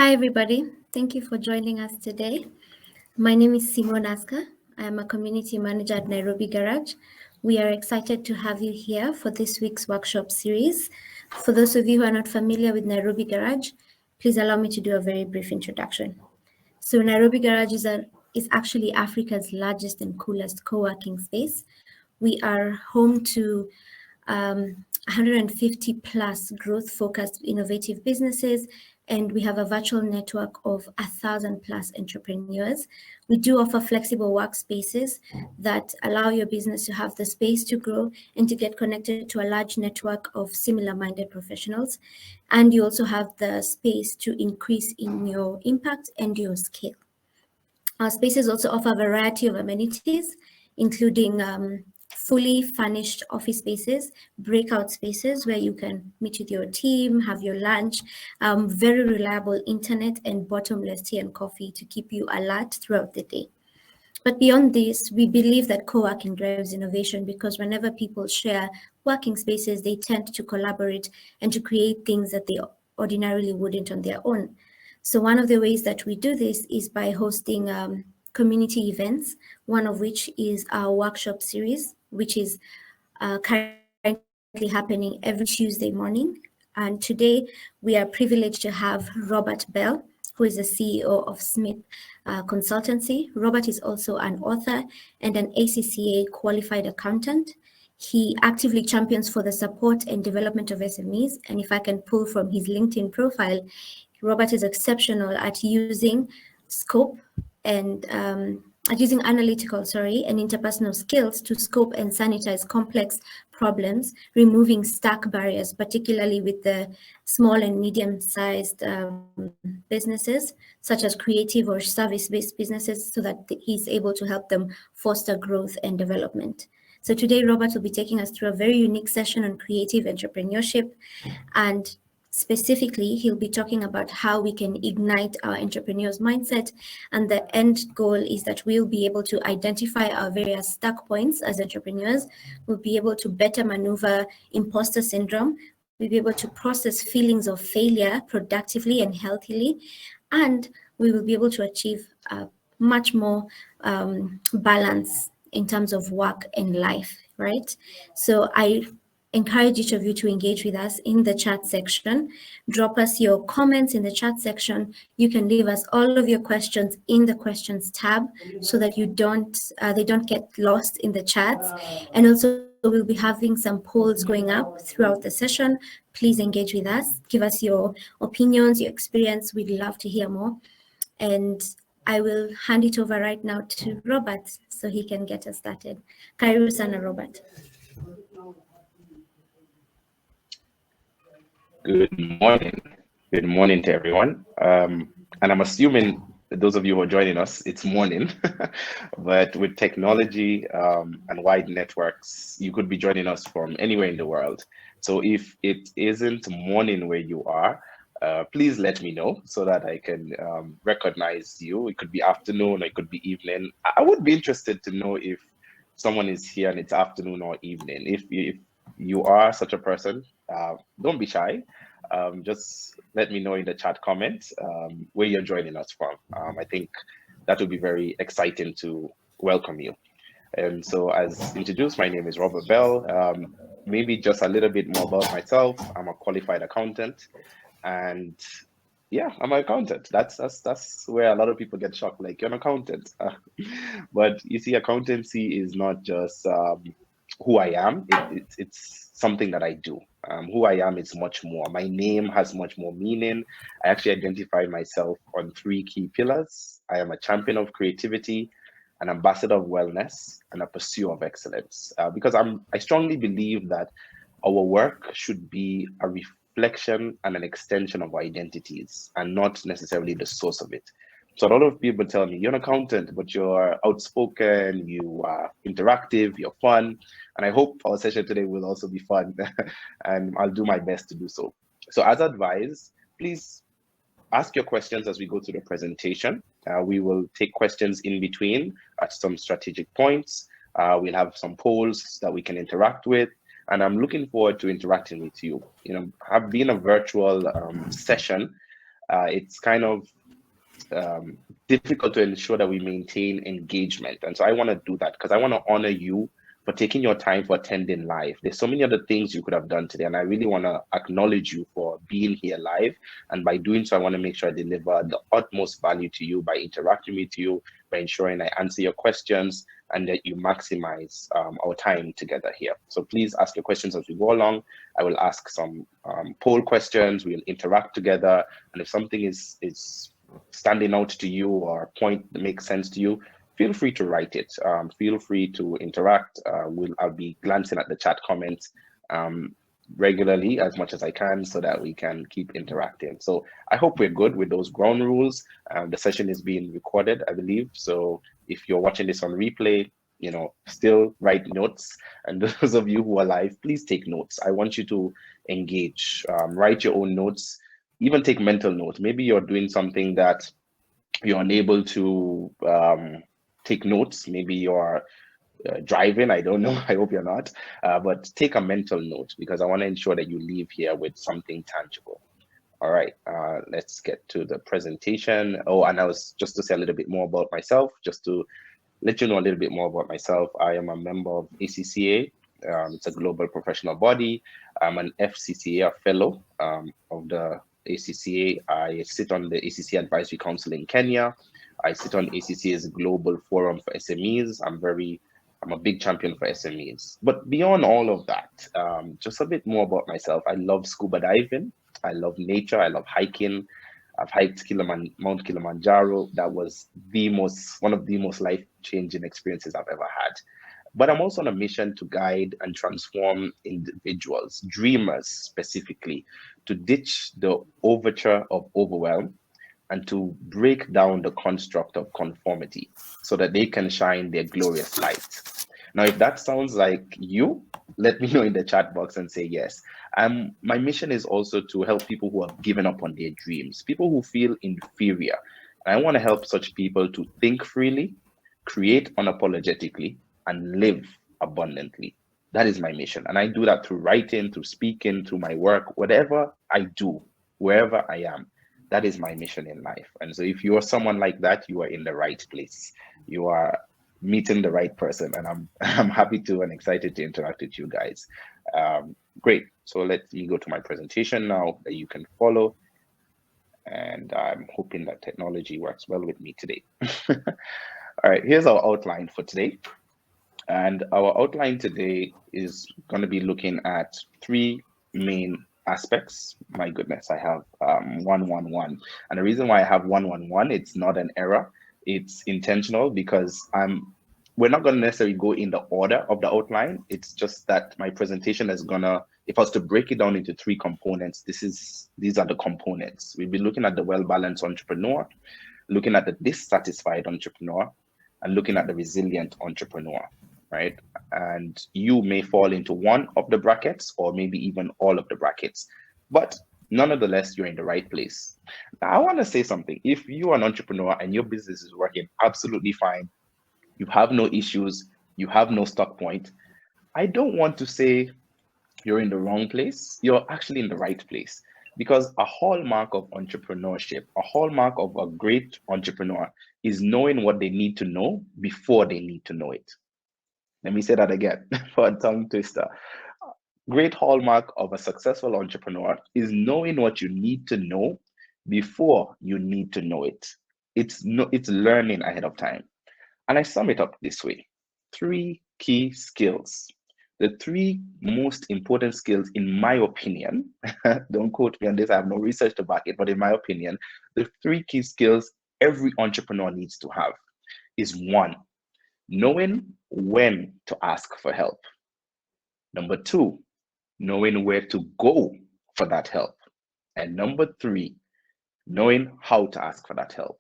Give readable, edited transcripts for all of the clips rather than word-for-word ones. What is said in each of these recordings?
Hi, everybody. Thank you for joining us today. My name is Simone Aska. I am a community manager at Nairobi Garage. We are excited to have you here for this week's workshop series. For those of you who are not familiar with Nairobi Garage, please allow me to do a very brief introduction. So Nairobi Garage is actually Africa's largest and coolest co-working space. We are home to 150 plus growth-focused innovative businesses, and we have a virtual network of 1,000 plus entrepreneurs. We do offer flexible workspaces that allow your business to have the space to grow and to get connected to a large network of similar-minded professionals. And you also have the space to increase in your impact and your scale. Our spaces also offer a variety of amenities, including fully furnished office spaces, breakout spaces where you can meet with your team, have your lunch, very reliable internet, and bottomless tea and coffee to keep you alert throughout the day. But beyond this, we believe that co-working drives innovation because whenever people share working spaces, they tend to collaborate and to create things that they ordinarily wouldn't on their own. So one of the ways that we do this is by hosting community events, one of which is our workshop series, which is currently happening every Tuesday morning. And today we are privileged to have Robert Bell, who is the CEO of Smith Consultancy. Robert is also an author and an ACCA qualified accountant. He actively champions for the support and development of SMEs. And if I can pull from his LinkedIn profile, Robert is exceptional at using scope and at using analytical, and interpersonal skills to scope and sanitize complex problems, removing stack barriers, particularly with the small and medium-sized businesses, such as creative or service-based businesses, so that he's able to help them foster growth and development. So today, Robert will be taking us through a very unique session on creative entrepreneurship, and specifically, he'll be talking about how we can ignite our entrepreneurs' mindset. And the end goal is that we'll be able to identify our various stuck points as entrepreneurs. We'll be able to better maneuver imposter syndrome. We'll be able to process feelings of failure productively and healthily. And we will be able to achieve much more balance in terms of work and life, right? So I encourage each of you to engage with us in the chat section. Drop us your comments in the chat section. You can leave us all of your questions in the questions tab so that you they don't get lost in the chats. And also we'll be having some polls going up throughout the session. Please engage with us. Give us your opinions, your experience. We'd love to hear more. And I will hand it over right now to Robert so he can get us started. Karibu sana, Robert. Good morning. Good morning to everyone. And I'm assuming those of you who are joining us, it's morning, but with technology and wide networks, you could be joining us from anywhere in the world. So if it isn't morning where you are, please let me know so that I can recognize you. It could be afternoon, or it could be evening. I would be interested to know if someone is here and it's afternoon or evening. If you are such a person, don't be shy. Just let me know in the chat comments where you're joining us from. I think that would be very exciting to welcome you. And so, as introduced, my name is Robert Bell. Maybe just a little bit more about myself. I'm a qualified accountant, and yeah, I'm an accountant. That's where a lot of people get shocked, like, you're an accountant. But you see, accountancy is not just who I am. It's something that I do. Who I am is much more. My name has much more meaning. I actually identify myself on 3 key pillars. I am a champion of creativity, an ambassador of wellness, and a pursuer of excellence. Because I strongly believe that our work should be a reflection and an extension of our identities, and not necessarily the source of it. So a lot of people tell me, you're an accountant, but you're outspoken, you are interactive, you're fun. And I hope our session today will also be fun, and I'll do my best to do so. So as advised, please ask your questions as we go through the presentation. We will take questions in between at some strategic points. We'll have some polls that we can interact with. And I'm looking forward to interacting with you. Have been a virtual session. it's kind of difficult to ensure that we maintain engagement. And so I want to do that because I want to honor you for taking your time for attending live. There's so many other things you could have done today, and I really want to acknowledge you for being here live. And by doing so, I want to make sure I deliver the utmost value to you by interacting with you, by ensuring I answer your questions, and that you maximize our time together here. So please ask your questions as we go along. I will ask some poll questions. We'll interact together, and if something is standing out to you or a point that makes sense to you, feel free to write it. Feel free to interact. I'll be glancing at the chat comments regularly as much as I can so that we can keep interacting. So I hope we're good with those ground rules. The session is being recorded, I believe. So if you're watching this on replay, still write notes. And those of you who are live, please take notes. I want you to engage, write your own notes, even take mental notes. Maybe you're doing something that you're unable to take notes. Maybe you're driving. I don't know. I hope you're not. But take a mental note because I want to ensure that you leave here with something tangible. All right, let's get to the presentation. Oh, and I was just to say a little bit more about myself, just to let you know a little bit more about myself. I am a member of ACCA. It's a global professional body. I'm an FCCA fellow of the ACCA. I sit on the ACCA Advisory Council in Kenya. I sit on ACCA's Global Forum for SMEs. I'm a big champion for SMEs. But beyond all of that, just a bit more about myself. I love scuba diving. I love nature. I love hiking. I've hiked Mount Kilimanjaro. That was one of the most life-changing experiences I've ever had. But I'm also on a mission to guide and transform individuals, dreamers specifically, to ditch the overture of overwhelm and to break down the construct of conformity so that they can shine their glorious light. Now, if that sounds like you, let me know in the chat box and say yes. My mission is also to help people who have given up on their dreams, people who feel inferior. And I want to help such people to think freely, create unapologetically, and live abundantly. That is my mission. And I do that through writing, through speaking, through my work, whatever I do, wherever I am. That is my mission in life. And so if you are someone like that, you are in the right place. You are meeting the right person. And I'm happy to and excited to interact with you guys. Great. So let me go to my presentation now that you can follow. And I'm hoping that technology works well with me today. All right, here's our outline for today. And our outline today is going to be looking at three main aspects. My goodness, I have 111. And the reason why I have 111, it's not an error. It's intentional because we're not going to necessarily go in the order of the outline. It's just that my presentation is gonna, if I was to break it down into three components, these are the components. We'll be looking at the well-balanced entrepreneur, looking at the dissatisfied entrepreneur, and looking at the resilient entrepreneur, right? And you may fall into one of the brackets or maybe even all of the brackets, but nonetheless, you're in the right place. Now, I want to say something. If you are an entrepreneur and your business is working absolutely fine, you have no issues, you have no stock point, I don't want to say you're in the wrong place. You're actually in the right place. Because a hallmark of entrepreneurship, a hallmark of a great entrepreneur is knowing what they need to know before they need to know it. Let me say that again for a tongue twister. Great hallmark of a successful entrepreneur is knowing what you need to know before you need to know it. It's learning ahead of time. And I sum it up this way: 3 key skills. The 3 most important skills, in my opinion, don't quote me on this, I have no research to back it, but in my opinion, the 3 key skills every entrepreneur needs to have is 1, knowing when to ask for help. Number 2, knowing where to go for that help. And number 3, knowing how to ask for that help.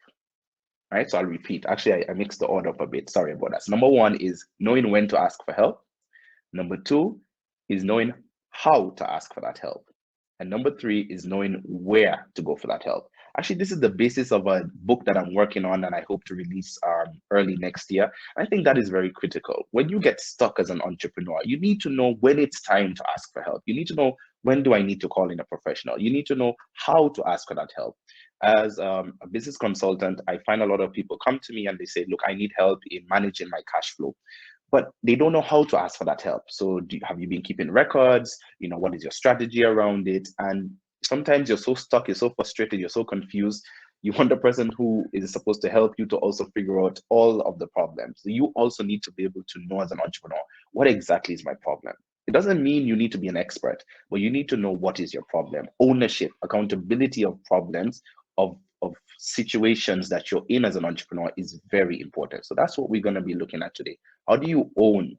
All right, so I'll repeat. Actually, I mixed the order up a bit. Sorry about that. So number 1 is knowing when to ask for help. Number 2 is knowing how to ask for that help. And number 3 is knowing where to go for that help. Actually, this is the basis of a book that I'm working on and I hope to release early next year. I think that is very critical. When you get stuck as an entrepreneur, you need to know when it's time to ask for help. You need to know when do I need to call in a professional. You need to know how to ask for that help. As a business consultant, I find a lot of people come to me and they say, look, I need help in managing my cash flow, but they don't know how to ask for that help. So have you been keeping records? What is your strategy around it? And sometimes you're so stuck, you're so frustrated, you're so confused. You want the person who is supposed to help you to also figure out all of the problems. So you also need to be able to know as an entrepreneur, what exactly is my problem? It doesn't mean you need to be an expert, but you need to know what is your problem. Ownership, accountability of problems, of situations that you're in as an entrepreneur is very important. So that's what we're going to be looking at today. How do you own,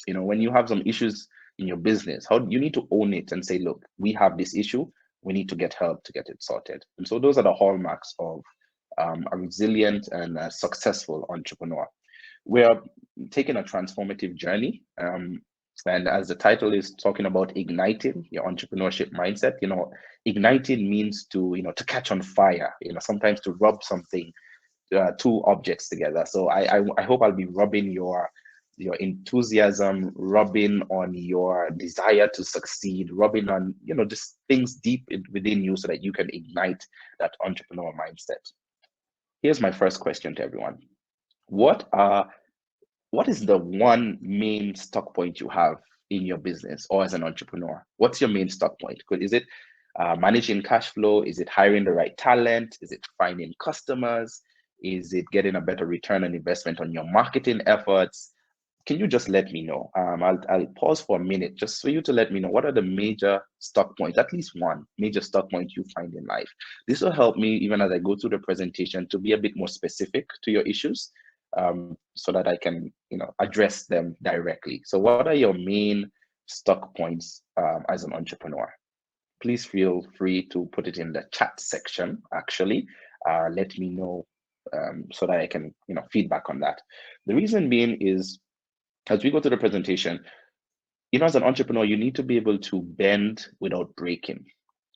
when you have some issues in your business, how you need to own it and say, look, we have this issue, we need to get help to get it sorted. And so those are the hallmarks of a resilient and a successful entrepreneur. We're taking a transformative journey. And as the title is talking about igniting your entrepreneurship mindset, igniting means to catch on fire, sometimes to rub something, two objects together. So I hope I'll be rubbing your enthusiasm, rubbing on your desire to succeed, rubbing on, just things deep within you so that you can ignite that entrepreneur mindset. Here's my first question to everyone. What is the one main stock point you have in your business or as an entrepreneur? What's your main stock point? Is it managing cash flow? Is it hiring the right talent? Is it finding customers? Is it getting a better return on investment on your marketing efforts? Can you just let me know? I'll pause for a minute just for you to let me know what are the major stock points, at least one major stock point you find in life. This will help me, even as I go through the presentation, to be a bit more specific to your issues, so that I can, address them directly. So what are your main stock points as an entrepreneur? Please feel free to put it in the chat section, actually. Let me know so that I can, feedback on that. The reason being is, as we go to the presentation, as an entrepreneur, you need to be able to bend without breaking,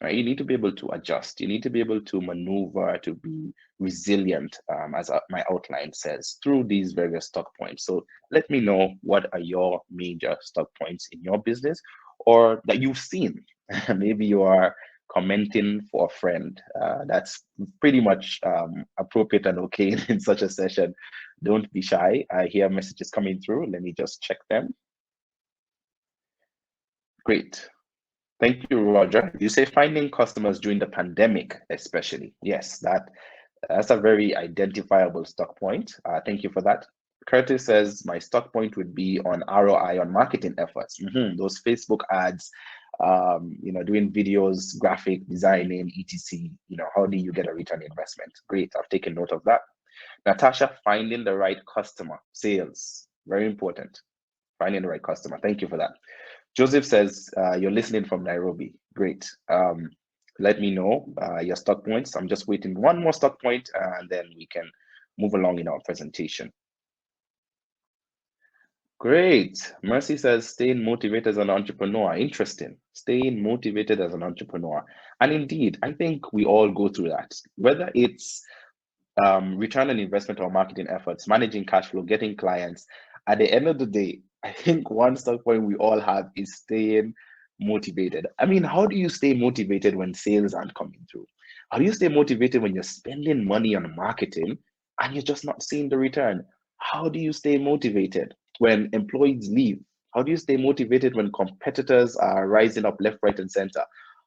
right? You need to be able to adjust. You need to be able to maneuver, to be resilient, as my outline says, through these various stock points. So let me know, what are your major stock points in your business or that you've seen? Maybe you are commenting for a friend. That's pretty much appropriate and okay in such a session. Don't be shy. I hear messages coming through. Let me just check them. Great. Thank you, Roger. You say finding customers during the pandemic, especially. Yes, that's a very identifiable stock point. Thank you for that. Curtis says my stock point would be on ROI on marketing efforts. Those Facebook ads, doing videos, graphic designing, etc. How do you get a return on investment? Great, I've taken note of that. Natasha, finding the right customer, sales, very important. Finding the right customer. Thank you for that. Joseph says you're listening from Nairobi. Great. Let me know your stock points. I'm just waiting one more stock point and then we can move along in our presentation. Great. Mercy says staying motivated as an entrepreneur. Interesting. Staying motivated as an entrepreneur. And indeed, I think we all go through that, whether it's return on investment or marketing efforts, managing cash flow, getting clients. At the end of the day, I think one stock point we all have is staying motivated. I mean, how do you stay motivated when sales aren't coming through? How do you stay motivated when you're spending money on marketing and you're just not seeing the return? How do you stay motivated when employees leave? How do you stay motivated when competitors are rising up left, right, and center?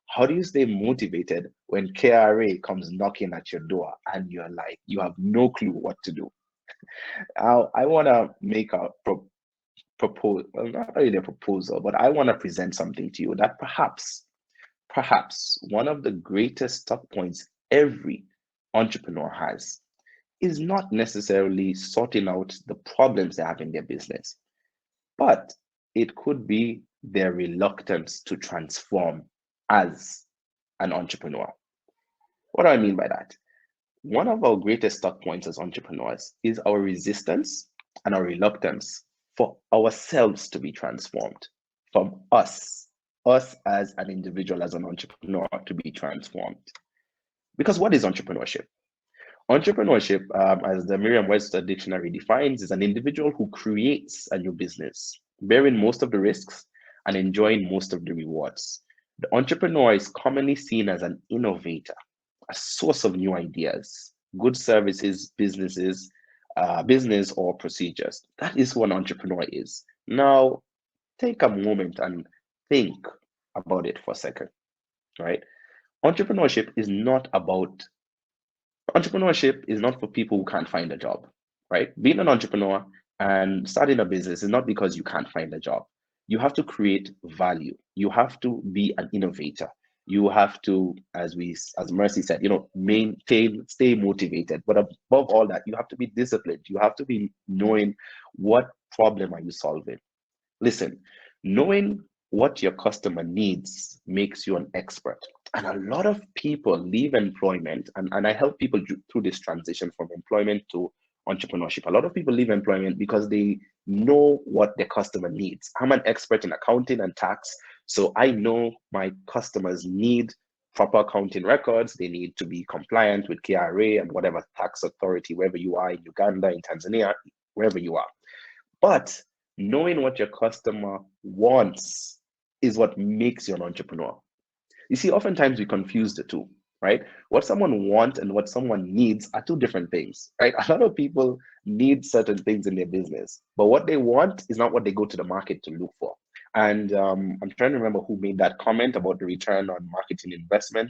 How do you stay motivated when KRA comes knocking at your door and you're like, you have no clue what to do? I want to make a proposal, well, not really a proposal, but I want to present something to you that perhaps one of the greatest stock points every entrepreneur has is not necessarily sorting out the problems they have in their business, but it could be their reluctance to transform as an entrepreneur. What do I mean by that? One of our greatest stock points as entrepreneurs is our resistance and our reluctance for ourselves to be transformed, from us as an individual, as an entrepreneur, to be transformed. Because what is entrepreneurship? Entrepreneurship, as the Merriam-Webster dictionary defines, is an individual who creates a new business, bearing most of the risks and enjoying most of the rewards. The entrepreneur is commonly seen as an innovator, a source of new ideas, good services, business or procedures. That is what an entrepreneur is. Now, take a moment and think about it for a second, right? Entrepreneurship is not about Entrepreneurship is not for people who can't find a job, right? Being an entrepreneur and starting a business is not because you can't find a job. You have to create value. You have to be an innovator. You have to, as Mercy said, stay motivated. But above all that, you have to be disciplined. You have to be knowing what problem are you solving. Listen, knowing what your customer needs makes you an expert. And a lot of people leave employment, and I help people through this transition from employment to entrepreneurship. A lot of people leave employment because they know what their customer needs. I'm an expert in accounting and tax, so I know my customers need proper accounting records. They need to be compliant with KRA and whatever tax authority, wherever you are, in Uganda, in Tanzania, wherever you are. But knowing what your customer wants is what makes you an entrepreneur. You see, oftentimes we confuse the two, right? What someone wants and what someone needs are two different things, right? A lot of people need certain things in their business, but what they want is not what they go to the market to look for. And I'm trying to remember who made that comment about the return on marketing investment,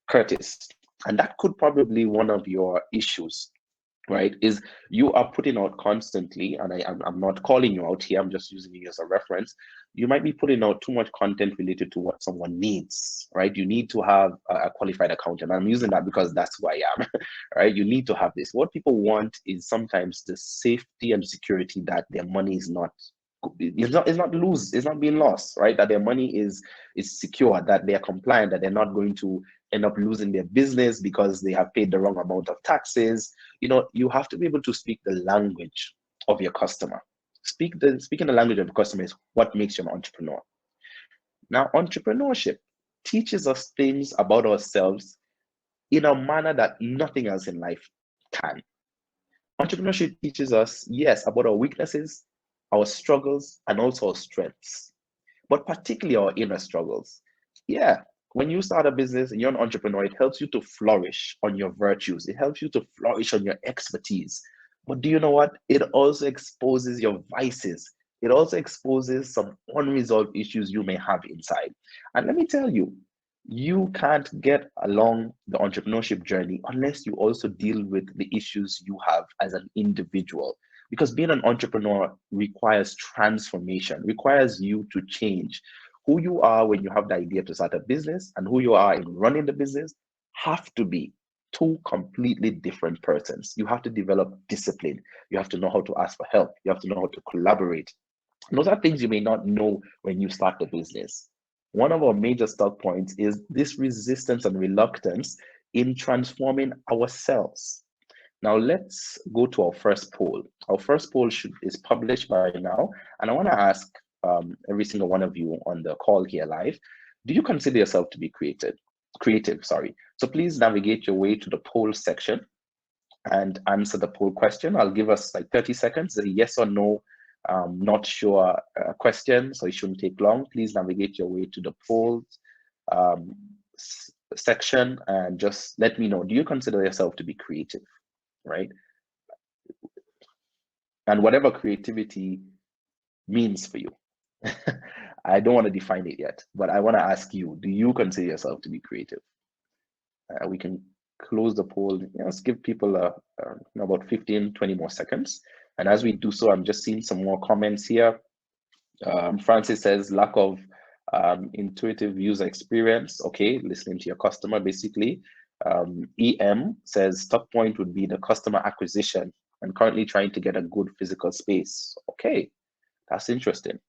Curtis. And that could probably be one of your issues, right? Is you are putting out constantly, and I'm not calling you out here, I'm just using you as a reference. You might be putting out too much content related to what someone needs, right? You need to have a qualified accountant. I'm using that because that's who I am, right? You need to have this. What people want is sometimes the safety and security that their money is not being lost, right? That their money is secure, that they are compliant, that they're not going to end up losing their business because they have paid the wrong amount of taxes. You have to be able to speak the language of your customer. Speaking the language of the customer is what makes you an entrepreneur. Now, entrepreneurship teaches us things about ourselves in a manner that nothing else in life can. Entrepreneurship teaches us, yes, about our weaknesses, our struggles, and also our strengths, but particularly our inner struggles. Yeah, when you start a business and you're an entrepreneur, it helps you to flourish on your virtues. It helps you to flourish on your expertise. But do you know what? It also exposes your vices. It also exposes some unresolved issues you may have inside. And let me tell you, you can't get along the entrepreneurship journey unless you also deal with the issues you have as an individual. Because being an entrepreneur requires transformation, requires you to change. Who you are when you have the idea to start a business and who you are in running the business have to be two completely different persons. You have to develop discipline. You have to know how to ask for help. You have to know how to collaborate. And those are things you may not know when you start the business. One of our major stuck points is this resistance and reluctance in transforming ourselves. Now let's go to our first poll. Our first poll is published by now, and I want to ask every single one of you on the call here live, do you consider yourself to be creative? So please navigate your way to the poll section and answer the poll question. I'll give us like 30 seconds, a yes or no, not sure question, so it shouldn't take long. Please navigate your way to the polls section and just let me know, do you consider yourself to be creative, right? And whatever creativity means for you. I don't want to define it yet, but I want to ask you, do you consider yourself to be creative? We can close the poll. Let's give people about 15, 20 more seconds. And as we do so, I'm just seeing some more comments here. Francis says, lack of intuitive user experience. Okay, listening to your customer, basically. EM says, stock point would be the customer acquisition and currently trying to get a good physical space. Okay, that's interesting.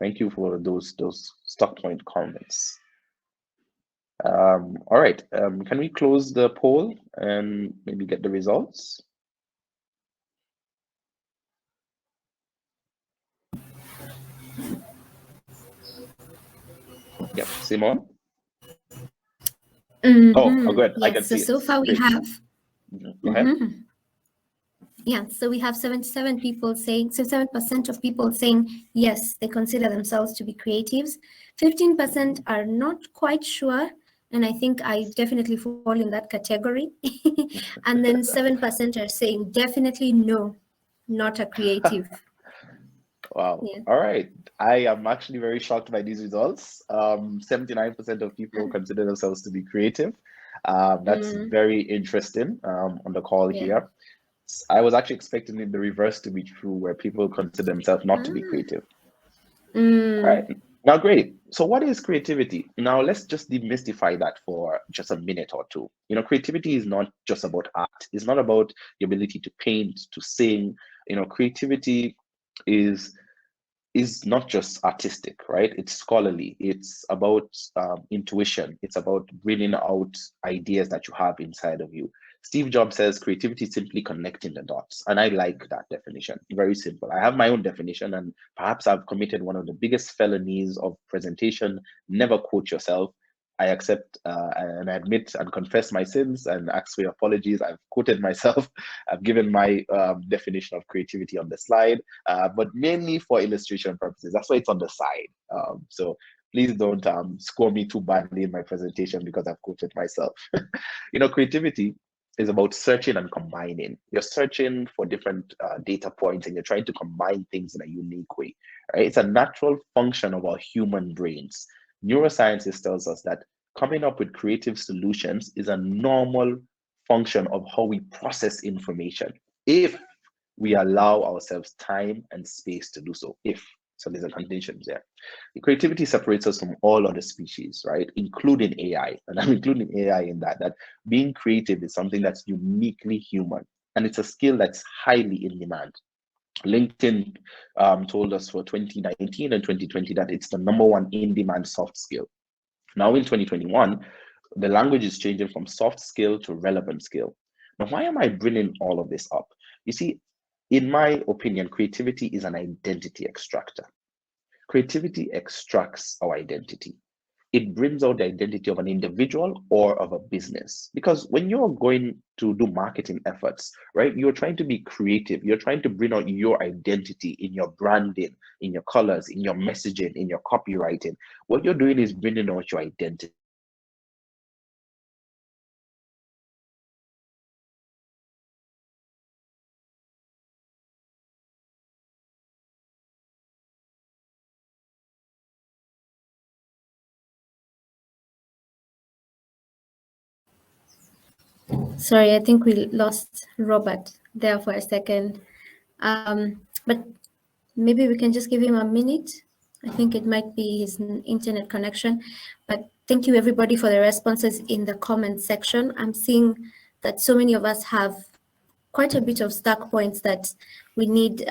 Thank you for those stock point comments. All right, can we close the poll and maybe get the results? Yep, Simone? Oh, good. Yes, I can see it. So far we have. Go ahead. Yeah, so we have 77 people saying, so 7% of people saying, yes, they consider themselves to be creatives. 15% are not quite sure, And I think I definitely fall in that category. And then 7% are saying definitely no, not a creative. Wow. Yeah. All right. I am actually very shocked by these results. 79% of people consider themselves to be creative. That's very interesting on the call Yeah. here. I was actually expecting the reverse to be true, where people consider themselves not to be creative. All right. Now, great. So, what is creativity? Now, let's just demystify that for just a minute or two. Creativity is not just about art. It's not about the ability to paint, to sing. Creativity is is not just artistic, right? It's scholarly. It's about intuition. It's about bringing out ideas that you have inside of you. Steve Jobs says creativity is simply connecting the dots. And I like that definition. Very simple. I have my own definition, and perhaps I've committed one of the biggest felonies of presentation. Never quote yourself. I accept and admit and confess my sins and ask for your apologies. I've quoted myself. I've given my definition of creativity on the slide, but mainly for illustration purposes. That's why it's on the side. So please don't score me too badly in my presentation because I've quoted myself. Creativity is about searching and combining. You're searching for different data points and you're trying to combine things in a unique way. Right? It's a natural function of our human brains. Neurosciences tells us that coming up with creative solutions is a normal function of how we process information if we allow ourselves time and space to do so. If so, there's a condition there. The creativity separates us from all other species, right? Including AI. And I'm including AI in that being creative is something that's uniquely human. And it's a skill that's highly in demand. LinkedIn told us for 2019 and 2020 that it's the number one in-demand soft skill. Now in 2021, the language is changing from soft skill to relevant skill. Now, why am I bringing all of this up? You see, in my opinion, creativity is an identity extractor. Creativity extracts our identity. It brings out the identity of an individual or of a business. Because when you're going to do marketing efforts, right, you're trying to be creative. You're trying to bring out your identity in your branding, in your colors, in your messaging, in your copywriting. What you're doing is bringing out your identity. Sorry, I think we lost Robert there for a second. But maybe we can just give him a minute. I think it might be his internet connection. But thank you everybody for the responses in the comment section. I'm seeing that so many of us have quite a bit of stuck points that we need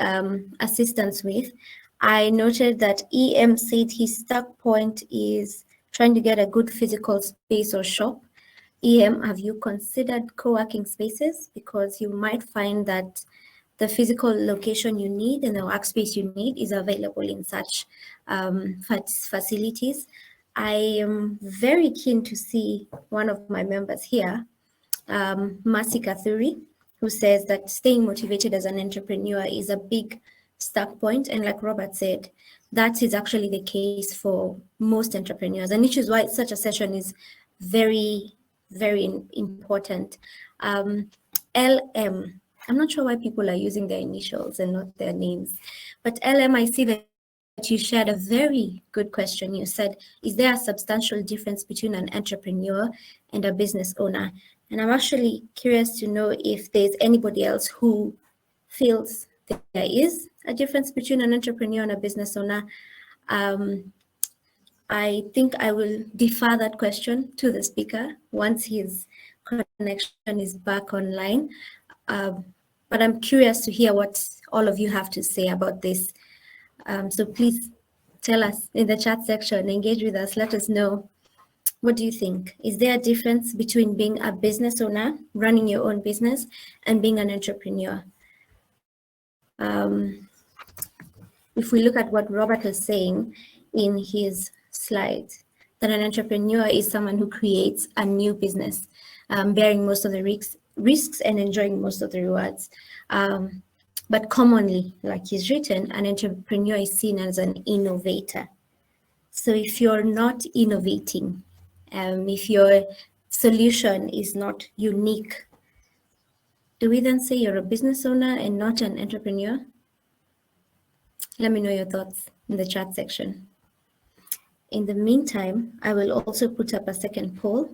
assistance with. I noted that EM said his stuck point is trying to get a good physical space or shop. EM, have you considered co-working spaces? Because you might find that the physical location you need and the workspace you need is available in such facilities. I am very keen to see one of my members here, Mercy Kathuri, who says that staying motivated as an entrepreneur is a big stuck point. And like Robert said, that is actually the case for most entrepreneurs. And which is why such a session is very, very important. LM, I'm not sure why people are using their initials and not their names, but LM, I see that you shared a very good question. You said, is there a substantial difference between an entrepreneur and a business owner? And I'm actually curious to know if there's anybody else who feels there is a difference between an entrepreneur and a business owner. I think I will defer that question to the speaker once his connection is back online. But I'm curious to hear what all of you have to say about this. So please tell us in the chat section, engage with us, let us know. What do you think? Is there a difference between being a business owner, running your own business, and being an entrepreneur? If we look at what Robert is saying in his slides, that an entrepreneur is someone who creates a new business, bearing most of the risks and enjoying most of the rewards. But commonly, like he's written, an entrepreneur is seen as an innovator. So if you're not innovating If your solution is not unique, do we then say you're a business owner and not an entrepreneur? Let me know your thoughts in the chat section. In the meantime, I will also put up a second poll,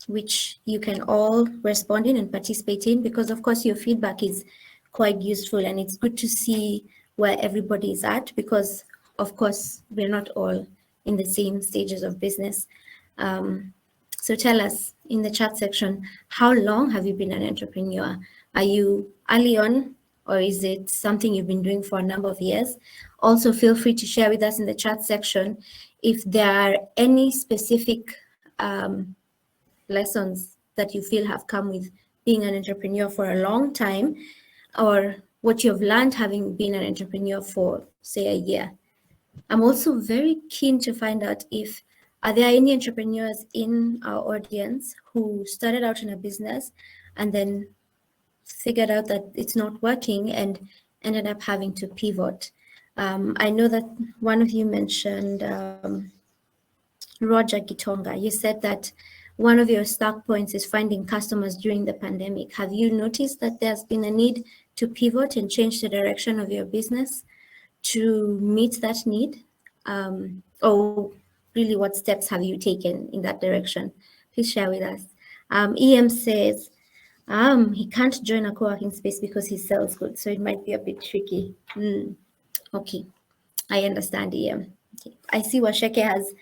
which you can all respond in and participate in, because of course your feedback is quite useful and it's good to see where everybody is at, because of course we're not all in the same stages of business. So tell us in the chat section, how long have you been an entrepreneur? Are you early on, or is it something you've been doing for a number of years? Also, feel free to share with us in the chat section if there are any specific lessons that you feel have come with being an entrepreneur for a long time, or what you've learned having been an entrepreneur for, say, a year. I'm also very keen to find out if are there any entrepreneurs in our audience who started out in a business and then figured out that it's not working and ended up having to pivot. I know that one of you mentioned Roger Gitonga. You said that one of your stuck points is finding customers during the pandemic. Have you noticed that there's been a need to pivot and change the direction of your business to meet that need? Or really, what steps have you taken in that direction? Please share with us. EM says he can't join a co-working space because he sells goods, so it might be a bit tricky. Okay, I understand, EM. Okay. I see Washeke has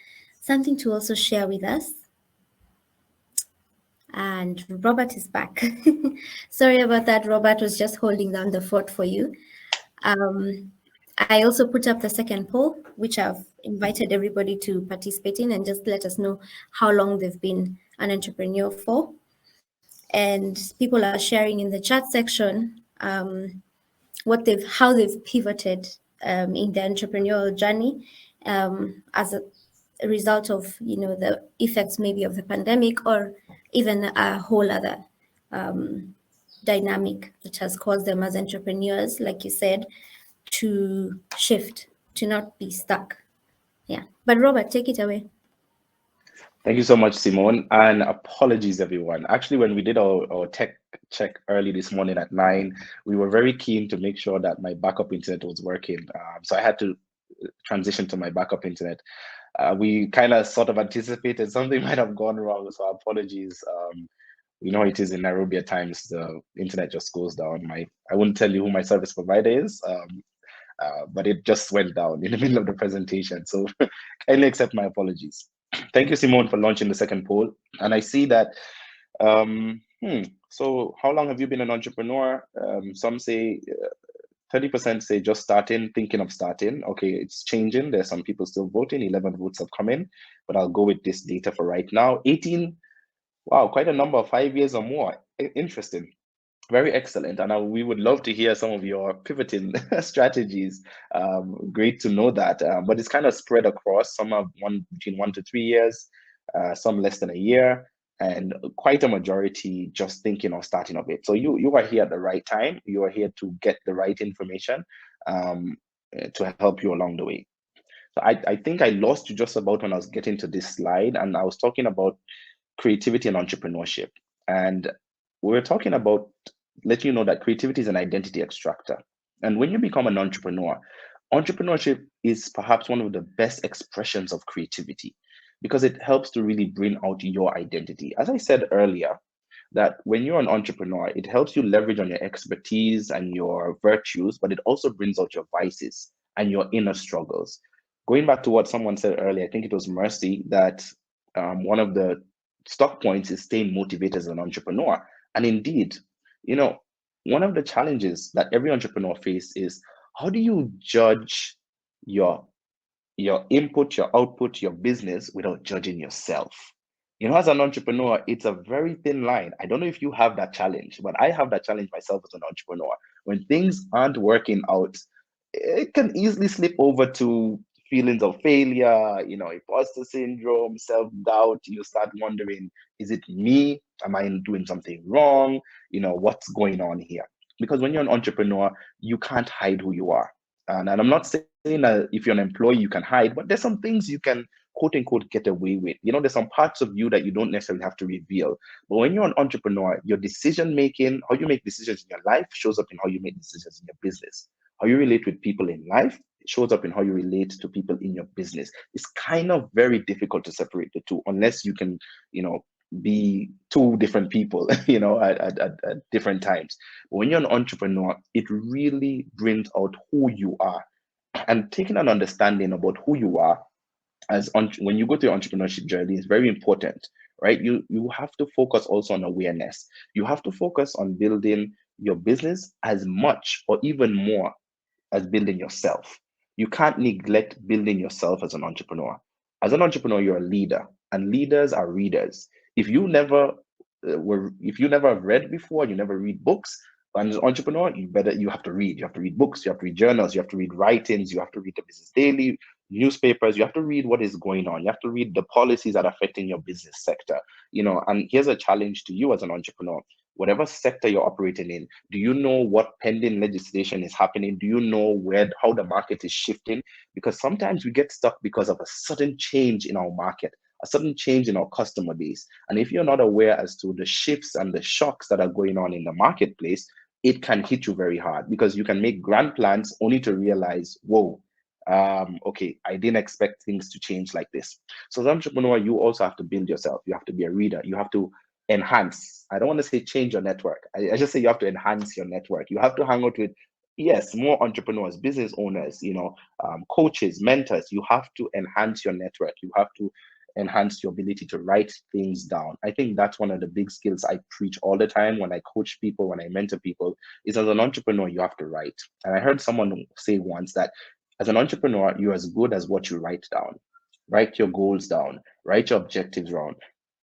something to also share with us. And Robert is back. Sorry about that. Robert was just holding down the fort for you. I also put up the second poll, which I've invited everybody to participate in and just let us know how long they've been an entrepreneur for. And people are sharing in the chat section how they've pivoted in their entrepreneurial journey as a result of the effects maybe of the pandemic, or even a whole other dynamic that has caused them as entrepreneurs, like you said, to shift, to not be stuck. Yeah, but Robert, take it away. Thank you so much, Simone, and apologies, everyone. Actually, when we did our tech check early this morning at 9, we were very keen to make sure that my backup internet was working. So I had to transition to my backup internet. We kind of sort of anticipated something might have gone wrong, so apologies. You know, it is in Nairobi at times, the internet just goes down. I wouldn't tell you who my service provider is, but it just went down in the middle of the presentation. So kindly accept my apologies. Thank you, Simone, for launching the second poll. And I see that, so how long have you been an entrepreneur? Some say 30% say just starting, thinking of starting. Okay, it's changing. There's some people still voting. 11 votes have come in, but I'll go with this data for right now. 18, wow, quite a number, 5 years or more. Interesting. Very excellent. And we would love to hear some of your pivoting strategies. Great to know that. But it's kind of spread across. Some are between 1 to 3 years, some less than a year, and quite a majority just thinking of starting of it. So you are here at the right time. You are here to get the right information to help you along the way. So I think I lost you just about when I was getting to this slide, and I was talking about creativity and entrepreneurship. And we're talking about letting you know that creativity is an identity extractor. And when you become an entrepreneur, entrepreneurship is perhaps one of the best expressions of creativity because it helps to really bring out your identity. As I said earlier, that when you're an entrepreneur, it helps you leverage on your expertise and your virtues, but it also brings out your vices and your inner struggles. Going back to what someone said earlier, I think it was Mercy, that one of the stock points is staying motivated as an entrepreneur. And indeed, you know, one of the challenges that every entrepreneur faces is how do you judge your input, your output, your business without judging yourself? You know, as an entrepreneur, it's a very thin line. I don't know if you have that challenge, but I have that challenge myself as an entrepreneur. When things aren't working out, it can easily slip over to feelings of failure, you know, imposter syndrome, self-doubt. You start wondering, is it me? Am I doing something wrong? You know, what's going on here? Because when you're an entrepreneur, you can't hide who you are. And I'm not saying that if you're an employee, you can hide, but there's some things you can quote unquote get away with. There's some parts of you that you don't necessarily have to reveal. But when you're an entrepreneur, your decision making, how you make decisions in your life shows up in how you make decisions in your business. How you relate with people in life, it shows up in how you relate to people in your business. It's kind of very difficult to separate the two unless you can, be two different people, at different times. But when you're an entrepreneur, it really brings out who you are. And taking an understanding about who you are when you go to your entrepreneurship journey is very important, right? You have to focus also on awareness. You have to focus on building your business as much or even more as building yourself. You can't neglect building yourself as an entrepreneur. As an entrepreneur, you're a leader, and leaders are readers. If you never if you never have read before, you never read books. And as an entrepreneur, you have to read. You have to read books, you have to read journals, you have to read writings, you have to read the Business Daily, newspapers, you have to read what is going on. You have to read the policies that are affecting your business sector. And here's a challenge to you as an entrepreneur. Whatever sector you're operating in, do you know what pending legislation is happening? Do you know how the market is shifting? Because sometimes we get stuck because of a sudden change in our market, a sudden change in our customer base. And if you're not aware as to the shifts and the shocks that are going on in the marketplace, it can hit you very hard, because you can make grand plans only to realize, whoa, okay, I didn't expect things to change like this. So as an entrepreneur, you also have to build yourself. You have to be a reader. You have to enhance. I don't want to say change your network. I just say you have to enhance your network. You have to hang out with, yes, more entrepreneurs, business owners, coaches, mentors. You have to enhance your network. You have to enhance your ability to write things down. I think that's one of the big skills I preach all the time when I coach people, when I mentor people, is as an entrepreneur, you have to write. And I heard someone say once that as an entrepreneur, you're as good as what you write down. Write your goals down, write your objectives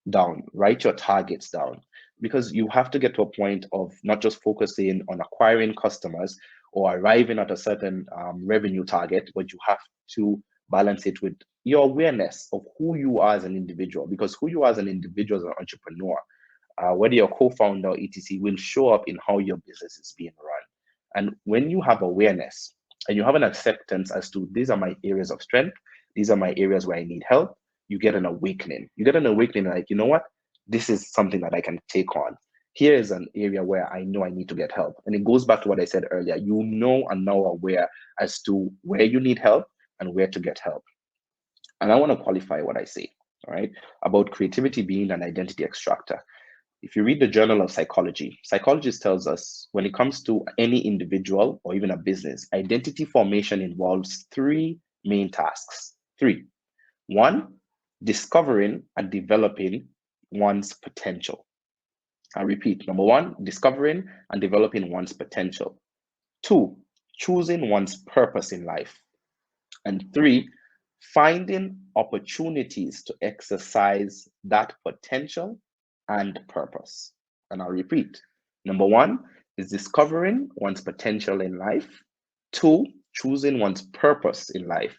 down, write your targets down, because you have to get to a point of not just focusing on acquiring customers or arriving at a certain revenue target, but you have to balance it with your awareness of who you are as an individual, because who you are as an individual, as an entrepreneur, whether you're a co-founder or etc., will show up in how your business is being run. And when you have awareness and you have an acceptance as to, these are my areas of strength, these are my areas where I need help, you get an awakening. You get an awakening like, you know what? This is something that I can take on. Here is an area where I know I need to get help. And it goes back to what I said earlier. You know and now aware as to where you need help and where to get help. And I want to qualify what I say, all right, about creativity being an identity extractor. If you read the Journal of Psychology, psychologist tells us when it comes to any individual or even a business, identity formation involves three main tasks. Three. One, discovering and developing one's potential. I repeat, number one, discovering and developing one's potential. Two, choosing one's purpose in life. And three, finding opportunities to exercise that potential and purpose. And I'll repeat, number one is discovering one's potential in life. Two, choosing one's purpose in life.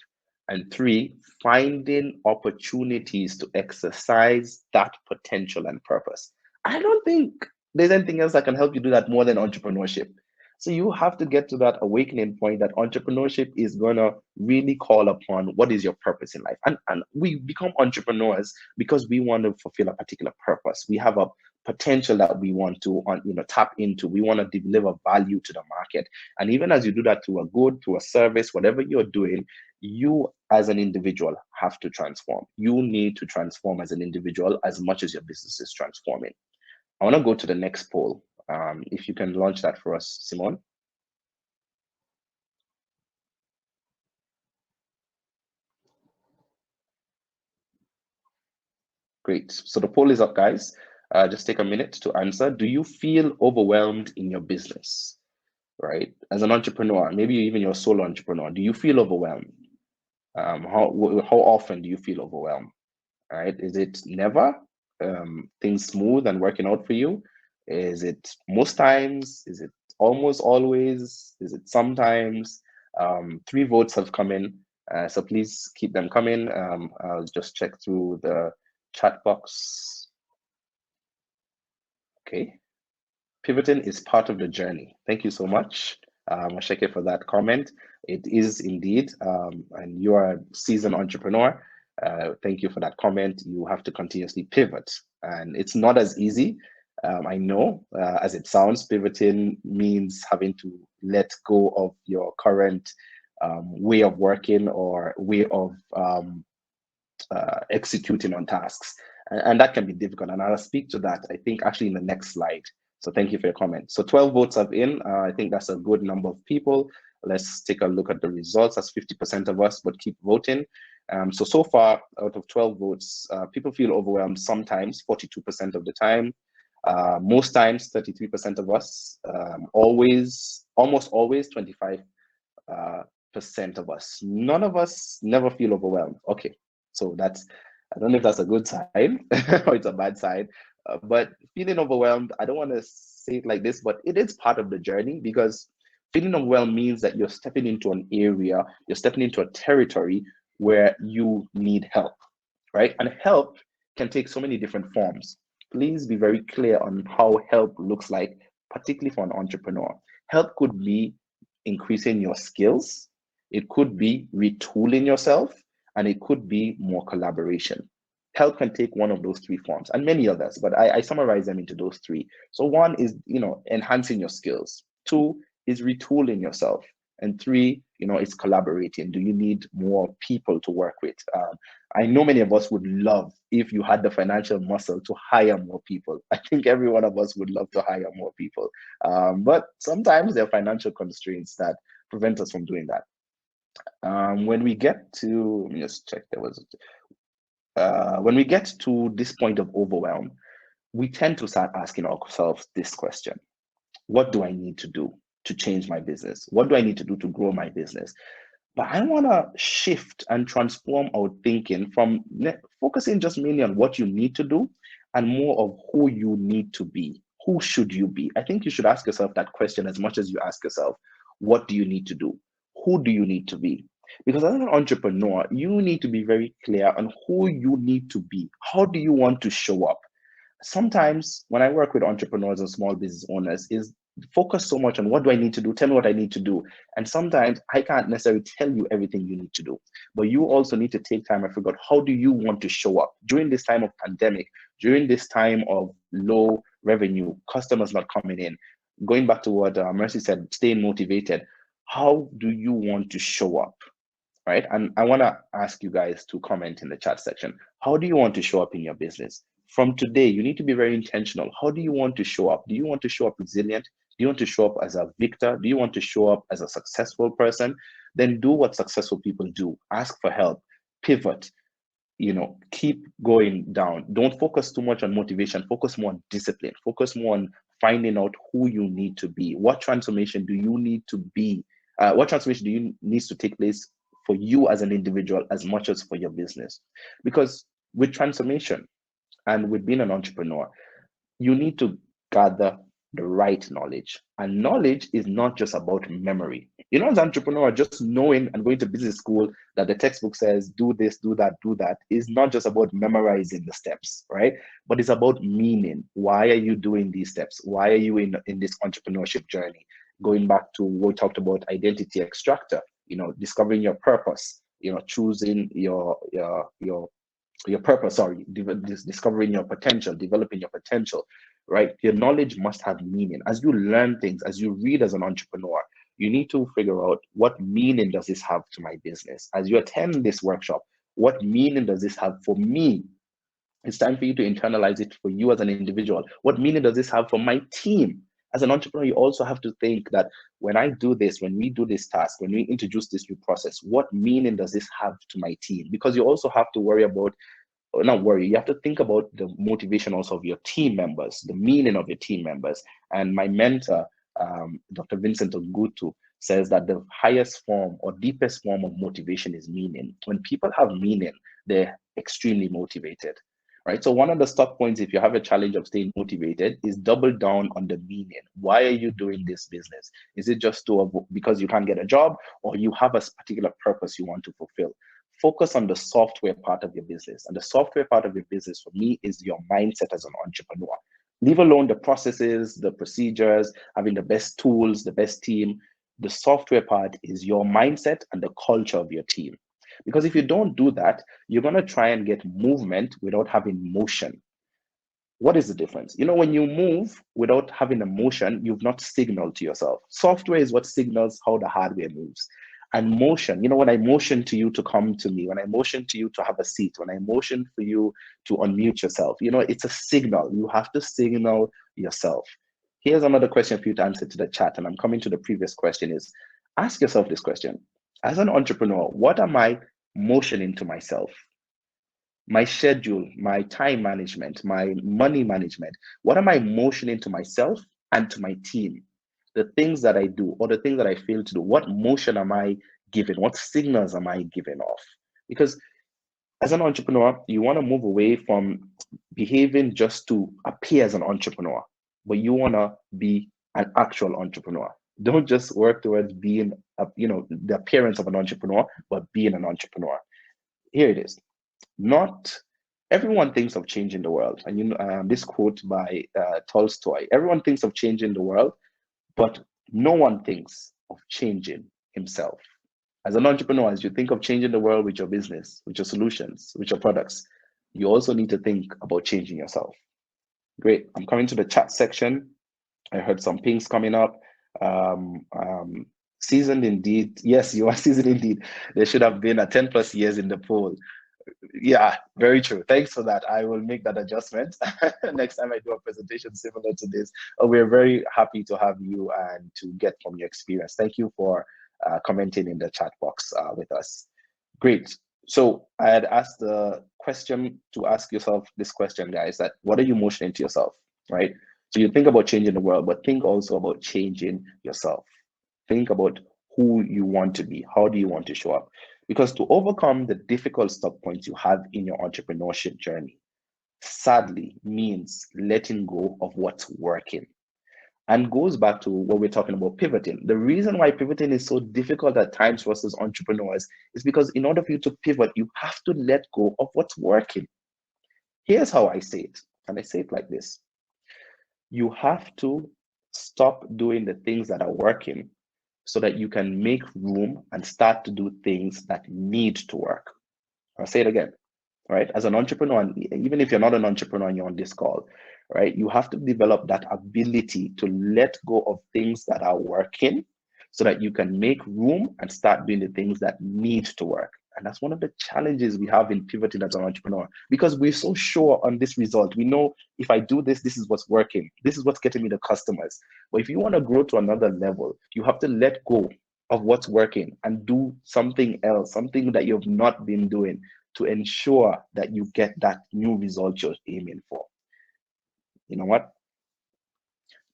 And three, finding opportunities to exercise that potential and purpose. I don't think there's anything else that can help you do that more than entrepreneurship. So you have to get to that awakening point that entrepreneurship is going to really call upon what is your purpose in life. And we become entrepreneurs because we want to fulfill a particular purpose. We have a potential that we want to tap into. We want to deliver value to the market. And even as you do that through a good, through a service, whatever you're doing, you as an individual have to transform. You need to transform as an individual as much as your business is transforming. I want to go to the next poll. If you can launch that for us, Simone. Great. So the poll is up, guys. Just take a minute to answer. Do you feel overwhelmed in your business? Right? As an entrepreneur, maybe even you're a solo entrepreneur, do you feel overwhelmed? How often do you feel overwhelmed? All right? Is it never? Things smooth and working out for you? Is it most times? Is it almost always? Is it sometimes? 3 votes have come in, so please keep them coming. I'll just check through the chat box. Okay. Pivoting is part of the journey. Thank you so much, Asheke, for that comment. It is indeed, and you are a seasoned entrepreneur. Thank you for that comment. You have to continuously pivot, and it's not as easy. I know, as it sounds, pivoting means having to let go of your current way of working or way of executing on tasks. And that can be difficult. And I'll speak to that, I think, actually in the next slide. So thank you for your comment. So 12 votes have in. I think that's a good number of people. Let's take a look at the results. That's 50% of us, but keep voting. So far, out of 12 votes, people feel overwhelmed sometimes, 42% of the time. Most times, 33% of us. Always, almost always, 25% of us. None of us never feel overwhelmed. Okay, so that's, I don't know if that's a good sign or it's a bad sign, but feeling overwhelmed, I don't want to say it like this, but it is part of the journey, because feeling overwhelmed means that you're stepping into an area, you're stepping into a territory where you need help, right? And help can take so many different forms. Please be very clear on how help looks like, particularly for an entrepreneur. Help could be increasing your skills, it could be retooling yourself, and it could be more collaboration. Help can take one of those three forms and many others, but I summarize them into those three. So one is, enhancing your skills. Two is retooling yourself. And three, it's collaborating. Do you need more people to work with? I know many of us would love if you had the financial muscle to hire more people. I think every one of us would love to hire more people. But sometimes there are financial constraints that prevent us from doing that. When we get to, let me just check, when we get to this point of overwhelm, we tend to start asking ourselves this question: what do I need to do to change my business? What do I need to do to grow my business? But I want to shift and transform our thinking from focusing just mainly on what you need to do and more of who you need to be. Who should you be? I think you should ask yourself that question as much as you ask yourself, what do you need to do? Who do you need to be? Because as an entrepreneur, you need to be very clear on who you need to be. How do you want to show up? Sometimes when I work with entrepreneurs and small business owners, is focus so much on what do I need to do? Tell me what I need to do. And sometimes I can't necessarily tell you everything you need to do, but you also need to take time and figure out how do you want to show up during this time of pandemic, during this time of low revenue, customers not coming in. Going back to what Mercy said, staying motivated. How do you want to show up? Right? And I want to ask you guys to comment in the chat section. How do you want to show up in your business? From today, you need to be very intentional. How do you want to show up? Do you want to show up resilient? Do you want to show up as a victor? Do you want to show up as a successful person? Then do what successful people do. Ask for help, pivot, keep going down. Don't focus too much on motivation. Focus more on discipline. Focus more on finding out who you need to be. What transformation do you need to be? What transformation do you needs to take place for you as an individual as much as for your business? Because with transformation and with being an entrepreneur, you need to gather the right knowledge. And knowledge is not just about memory. As an entrepreneur, just knowing and going to business school that the textbook says, do this, do that, is not just about memorizing the steps, right? But it's about meaning. Why are you doing these steps? Why are you in this entrepreneurship journey? Going back to what we talked about, identity extractor, discovering your purpose, choosing your purpose, discovering your potential, developing your potential, right? Your knowledge must have meaning. As you learn things, as you read as an entrepreneur, you need to figure out what meaning does this have to my business? As you attend this workshop, what meaning does this have for me? It's time for you to internalize it for you as an individual. What meaning does this have for my team? As an entrepreneur, you also have to think that when I do this, when we do this task, when we introduce this new process, what meaning does this have to my team? Because you also have to worry about, or not worry, you have to think about the motivation also of your team members, the meaning of your team members. And my mentor, Dr. Vincent Ogutu, says that the highest form or deepest form of motivation is meaning. When people have meaning, they're extremely motivated. Right. So one of the stock points, if you have a challenge of staying motivated, is double down on the meaning. Why are you doing this business? Is it just because you can't get a job, or you have a particular purpose you want to fulfill? Focus on the software part of your business. And the software part of your business for me is your mindset as an entrepreneur. Leave alone the processes, the procedures, having the best tools, the best team. The software part is your mindset and the culture of your team. Because if you don't do that, you're going to try and get movement without having motion. What is the difference? When you move without having a motion, you've not signaled to yourself. Software is what signals how the hardware moves. And motion, when I motion to you to come to me, when I motion to you to have a seat, when I motion for you to unmute yourself, it's a signal. You have to signal yourself. Here's another question for you to answer to the chat, and I'm coming to the previous question is, ask yourself this question. As an entrepreneur, what am I motioning to myself? My schedule, my time management, my money management. What am I motioning to myself and to my team? The things that I do or the things that I fail to do, what motion am I giving? What signals am I giving off? Because as an entrepreneur, you want to move away from behaving just to appear as an entrepreneur, but you want to be an actual entrepreneur. Don't just work towards being, the appearance of an entrepreneur, but being an entrepreneur. Here it is. Not everyone thinks of changing the world. And this quote by Tolstoy, everyone thinks of changing the world, but no one thinks of changing himself. As an entrepreneur, as you think of changing the world with your business, with your solutions, with your products, you also need to think about changing yourself. Great. I'm coming to the chat section. I heard some pings coming up. Seasoned indeed. Yes, you are seasoned indeed. There should have been a 10 plus years in the pool. Yeah, very true. Thanks for that. I will make that adjustment next time I do a presentation similar to this. We're very happy to have you and to get from your experience. Thank you for commenting in the chat box with us. Great. So I had asked the question to ask yourself this question, guys, that what are you motioning to yourself, right? So you think about changing the world, but think also about changing yourself. Think about who you want to be. How do you want to show up? Because to overcome the difficult stop points you have in your entrepreneurship journey, sadly, means letting go of what's working. And goes back to what we're talking about pivoting. The reason why pivoting is so difficult at times for us as entrepreneurs is because in order for you to pivot, you have to let go of what's working. Here's how I say it, and I say it like this. You have to stop doing the things that are working so that you can make room and start to do things that need to work. I'll say it again, right? As an entrepreneur, and even if you're not an entrepreneur and you're on this call, right, you have to develop that ability to let go of things that are working so that you can make room and start doing the things that need to work. And that's one of the challenges we have in pivoting as an entrepreneur, because we're so sure on this result. We know if I do this, this is what's working. This is what's getting me the customers. But if you want to grow to another level, you have to let go of what's working and do something else, something that you've not been doing to ensure that you get that new result you're aiming for. You know what?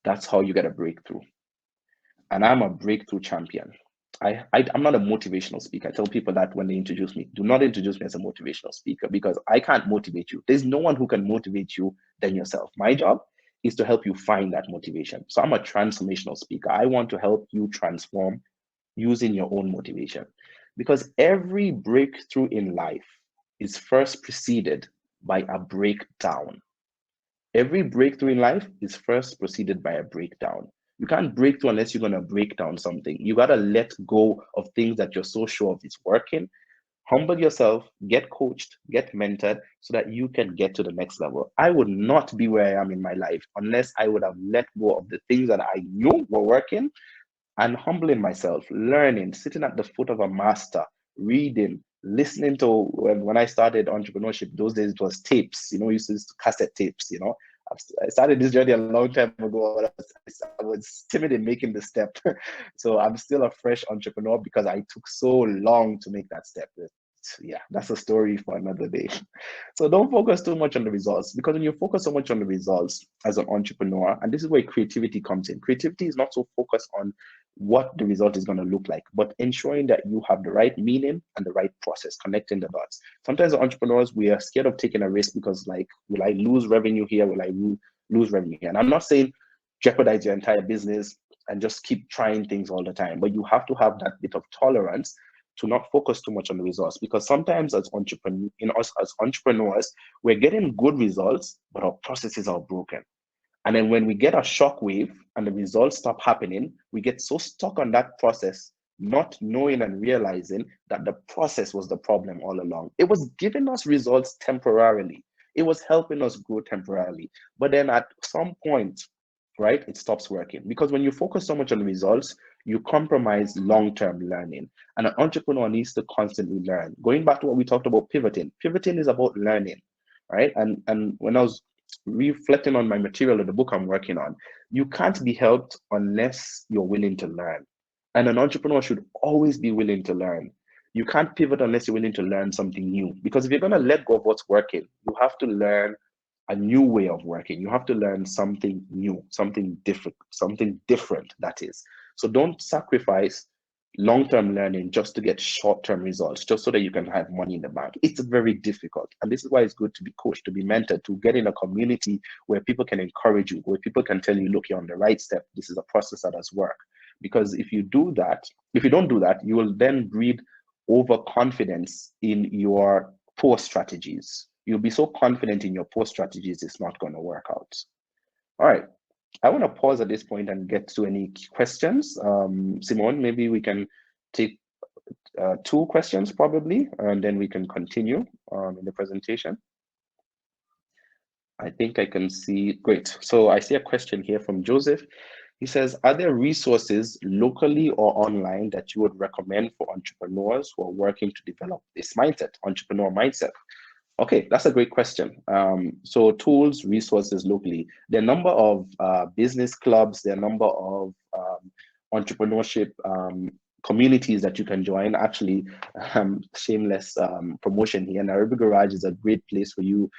That's how you get a breakthrough. And I'm a breakthrough champion. I'm not a motivational speaker. I tell people that when they introduce me, do not introduce me as a motivational speaker, because I can't motivate you. There's no one who can motivate you than yourself. My job is to help you find that motivation. So I'm a transformational speaker. I want to help you transform using your own motivation, because every breakthrough in life is first preceded by a breakdown. Every breakthrough in life is first preceded by a breakdown. You can't break through unless you're going to break down something. You got to let go of things that you're so sure of is working. Humble yourself, get coached, get mentored so that you can get to the next level. I would not be where I am in my life unless I would have let go of the things that I knew were working and humbling myself, learning, sitting at the foot of a master, reading, listening to when I started entrepreneurship, those days it was tapes, we used to use cassette tapes, I started this journey a long time ago. I was timid in making the step. So I'm still a fresh entrepreneur because I took so long to make that step. Yeah, that's a story for another day. So don't focus too much on the results, because when you focus so much on the results as an entrepreneur, and this is where creativity comes in. Creativity is not so focused on what the result is going to look like, but ensuring that you have the right meaning and the right process, connecting the dots. Sometimes as entrepreneurs, we are scared of taking a risk because, like, will I lose revenue here? Will I lose revenue here? And I'm not saying jeopardize your entire business and just keep trying things all the time, but you have to have that bit of tolerance to not focus too much on the results, because sometimes as entrepreneurs, we're getting good results, but our processes are broken. And then when we get a shock wave and the results stop happening, we get so stuck on that process not knowing and realizing that the process was the problem all along. It was giving us results temporarily. It was helping us grow temporarily. But then at some point, right, it stops working. Because when you focus so much on results, you compromise long-term learning. And an entrepreneur needs to constantly learn. Going back to what we talked about pivoting is about learning, right? And when I was reflecting on my material of the book I'm working on, you can't be helped unless you're willing to learn. And an entrepreneur should always be willing to learn. You can't pivot unless you're willing to learn something new. Because if you're going to let go of what's working, you have to learn a new way of working. You have to learn something new, something different, that is. So don't sacrifice long-term learning just to get short-term results, just so that you can have money in the bank. It's very difficult. And this is why it's good to be coached, to be mentored, to get in a community where people can encourage you, where people can tell you, look, you're on the right step. This is a process that does work. Because if you don't do that, you will then breed overconfidence in your poor strategies. You'll be so confident in your poor strategies, it's not going to work out. All right. I want to pause at this point and get to any questions. Simone, maybe we can take 2 questions probably, and then we can continue in the presentation. I think I can see, great. So I see a question here from Joseph. He says, are there resources locally or online that you would recommend for entrepreneurs who are working to develop this mindset, entrepreneur mindset? Okay, that's a great question. So tools, resources locally. There are a number of business clubs, there are a number of entrepreneurship communities that you can join. Actually, shameless promotion here. Nairobi Garage is a great place for you.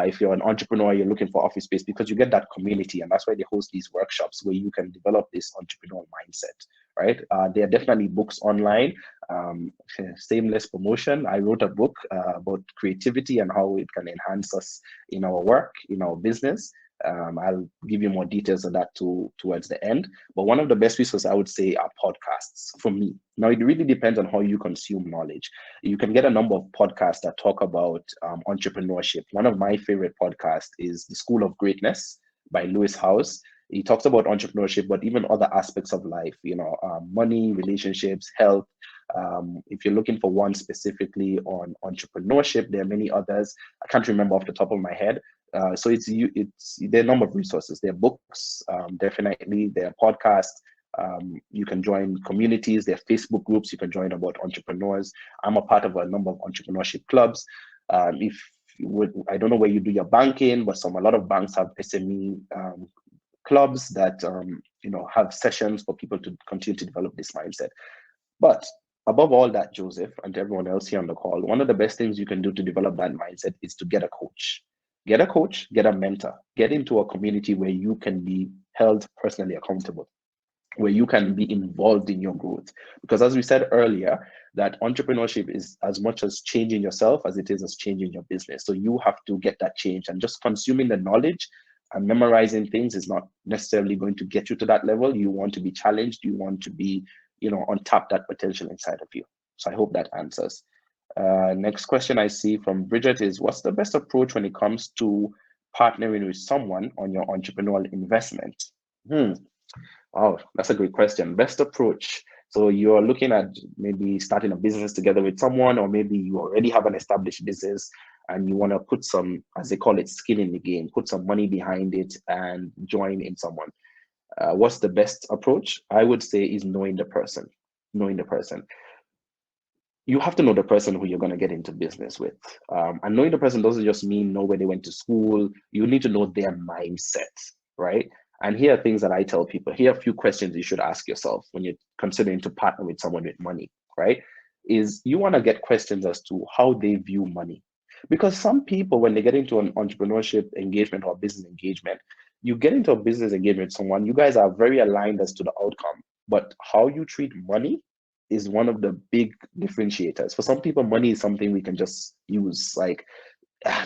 If you're an entrepreneur, you're looking for office space, because you get that community, and that's why they host these workshops where you can develop this entrepreneurial mindset, right? There are definitely books online. Shameless promotion. I wrote a book about creativity and how it can enhance us in our work, in our business. I'll give you more details of that towards the end. But one of the best resources I would say are podcasts for me. Now, it really depends on how you consume knowledge. You can get a number of podcasts that talk about entrepreneurship. One of my favorite podcasts is The School of Greatness by Lewis Howes. He talks about entrepreneurship, but even other aspects of life, money, relationships, health. If you're looking for one specifically on entrepreneurship, there are many others. I can't remember off the top of my head. So there are a number of resources. There are books, definitely. There are podcasts. You can join communities. There are Facebook groups you can join about entrepreneurs. I'm a part of a number of entrepreneurship clubs. I don't know where you do your banking, but a lot of banks have SME clubs that have sessions for people to continue to develop this mindset. But above all that, Joseph, and everyone else here on the call, one of the best things you can do to develop that mindset is to get a coach. Get a coach, get a mentor, get into a community where you can be held personally accountable, where you can be involved in your growth. Because as we said earlier, that entrepreneurship is as much as changing yourself as it is as changing your business. So you have to get that change, and just consuming the knowledge and memorizing things is not necessarily going to get you to that level. You want to be challenged. You want to be, untap that potential inside of you. So I hope that answers. Next question I see from Bridget is, what's the best approach when it comes to partnering with someone on your entrepreneurial investment? Oh, that's a great question. Best approach. So you're looking at maybe starting a business together with someone, or maybe you already have an established business and you want to put some, as they call it, skin in the game, put some money behind it and join in someone. What's the best approach? I would say is knowing the person. Knowing the person. You have to know the person who you're going to get into business with. And knowing the person doesn't just mean know where they went to school. You need to know their mindset, right? And here are things that I tell people. Here are a few questions you should ask yourself when you're considering to partner with someone with money, right? Is you want to get questions as to how they view money. Because some people, when they get into an entrepreneurship engagement or business engagement, you get into a business engagement with someone, you guys are very aligned as to the outcome. But how you treat money is one of the big differentiators. For some people, money is something we can just use, like,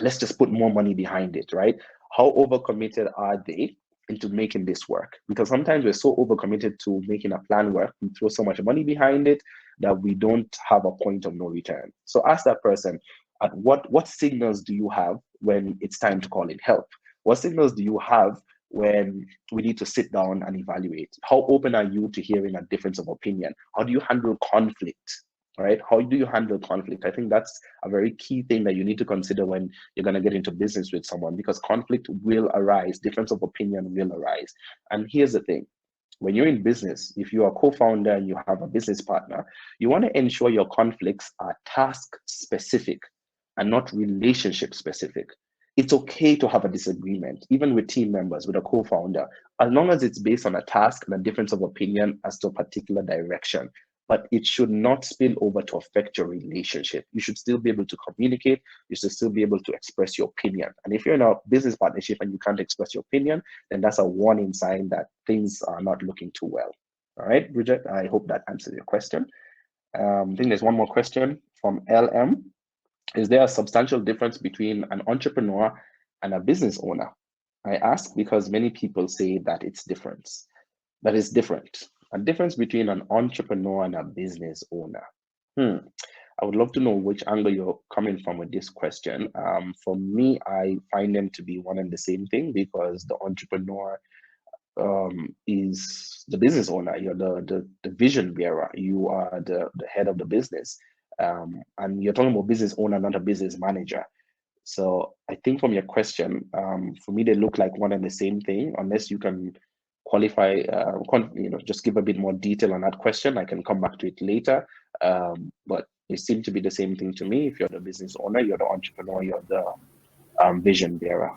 let's just put more money behind it, right? How overcommitted are they into making this work? Because sometimes we're so overcommitted to making a plan work, we throw so much money behind it that we don't have a point of no return. So ask that person, at what signals do you have when it's time to call in help? What signals do you have when we need to sit down and evaluate. How open are you to hearing a difference of opinion? How do you handle conflict? Right? How do you handle conflict? I think that's a very key thing that you need to consider when you're going to get into business with someone, because conflict will arise, difference of opinion will arise. And here's the thing. When you're in business, if you are a co-founder and you have a business partner, you want to ensure your conflicts are task specific and not relationship specific. It's okay to have a disagreement, even with team members, with a co-founder, as long as it's based on a task and a difference of opinion as to a particular direction. But it should not spill over to affect your relationship. You should still be able to communicate. You should still be able to express your opinion. And if you're in a business partnership and you can't express your opinion, then that's a warning sign that things are not looking too well. All right, Bridget, I hope that answers your question. I think there's one more question from LM. Is there a substantial difference between an entrepreneur and a business owner? I ask because many people say that it's different. That is different. A difference between an entrepreneur and a business owner. I would love to know which angle you're coming from with this question. For me, I find them to be one and the same thing, because the entrepreneur is the business owner. You're the vision bearer. You are the head of the business. And you're talking about business owner, not a business manager. So I think from your question, for me, they look like one and the same thing, unless you can qualify, just give a bit more detail on that question. I can come back to it later. But it seems to be the same thing to me. If you're the business owner, you're the entrepreneur, you're the vision bearer.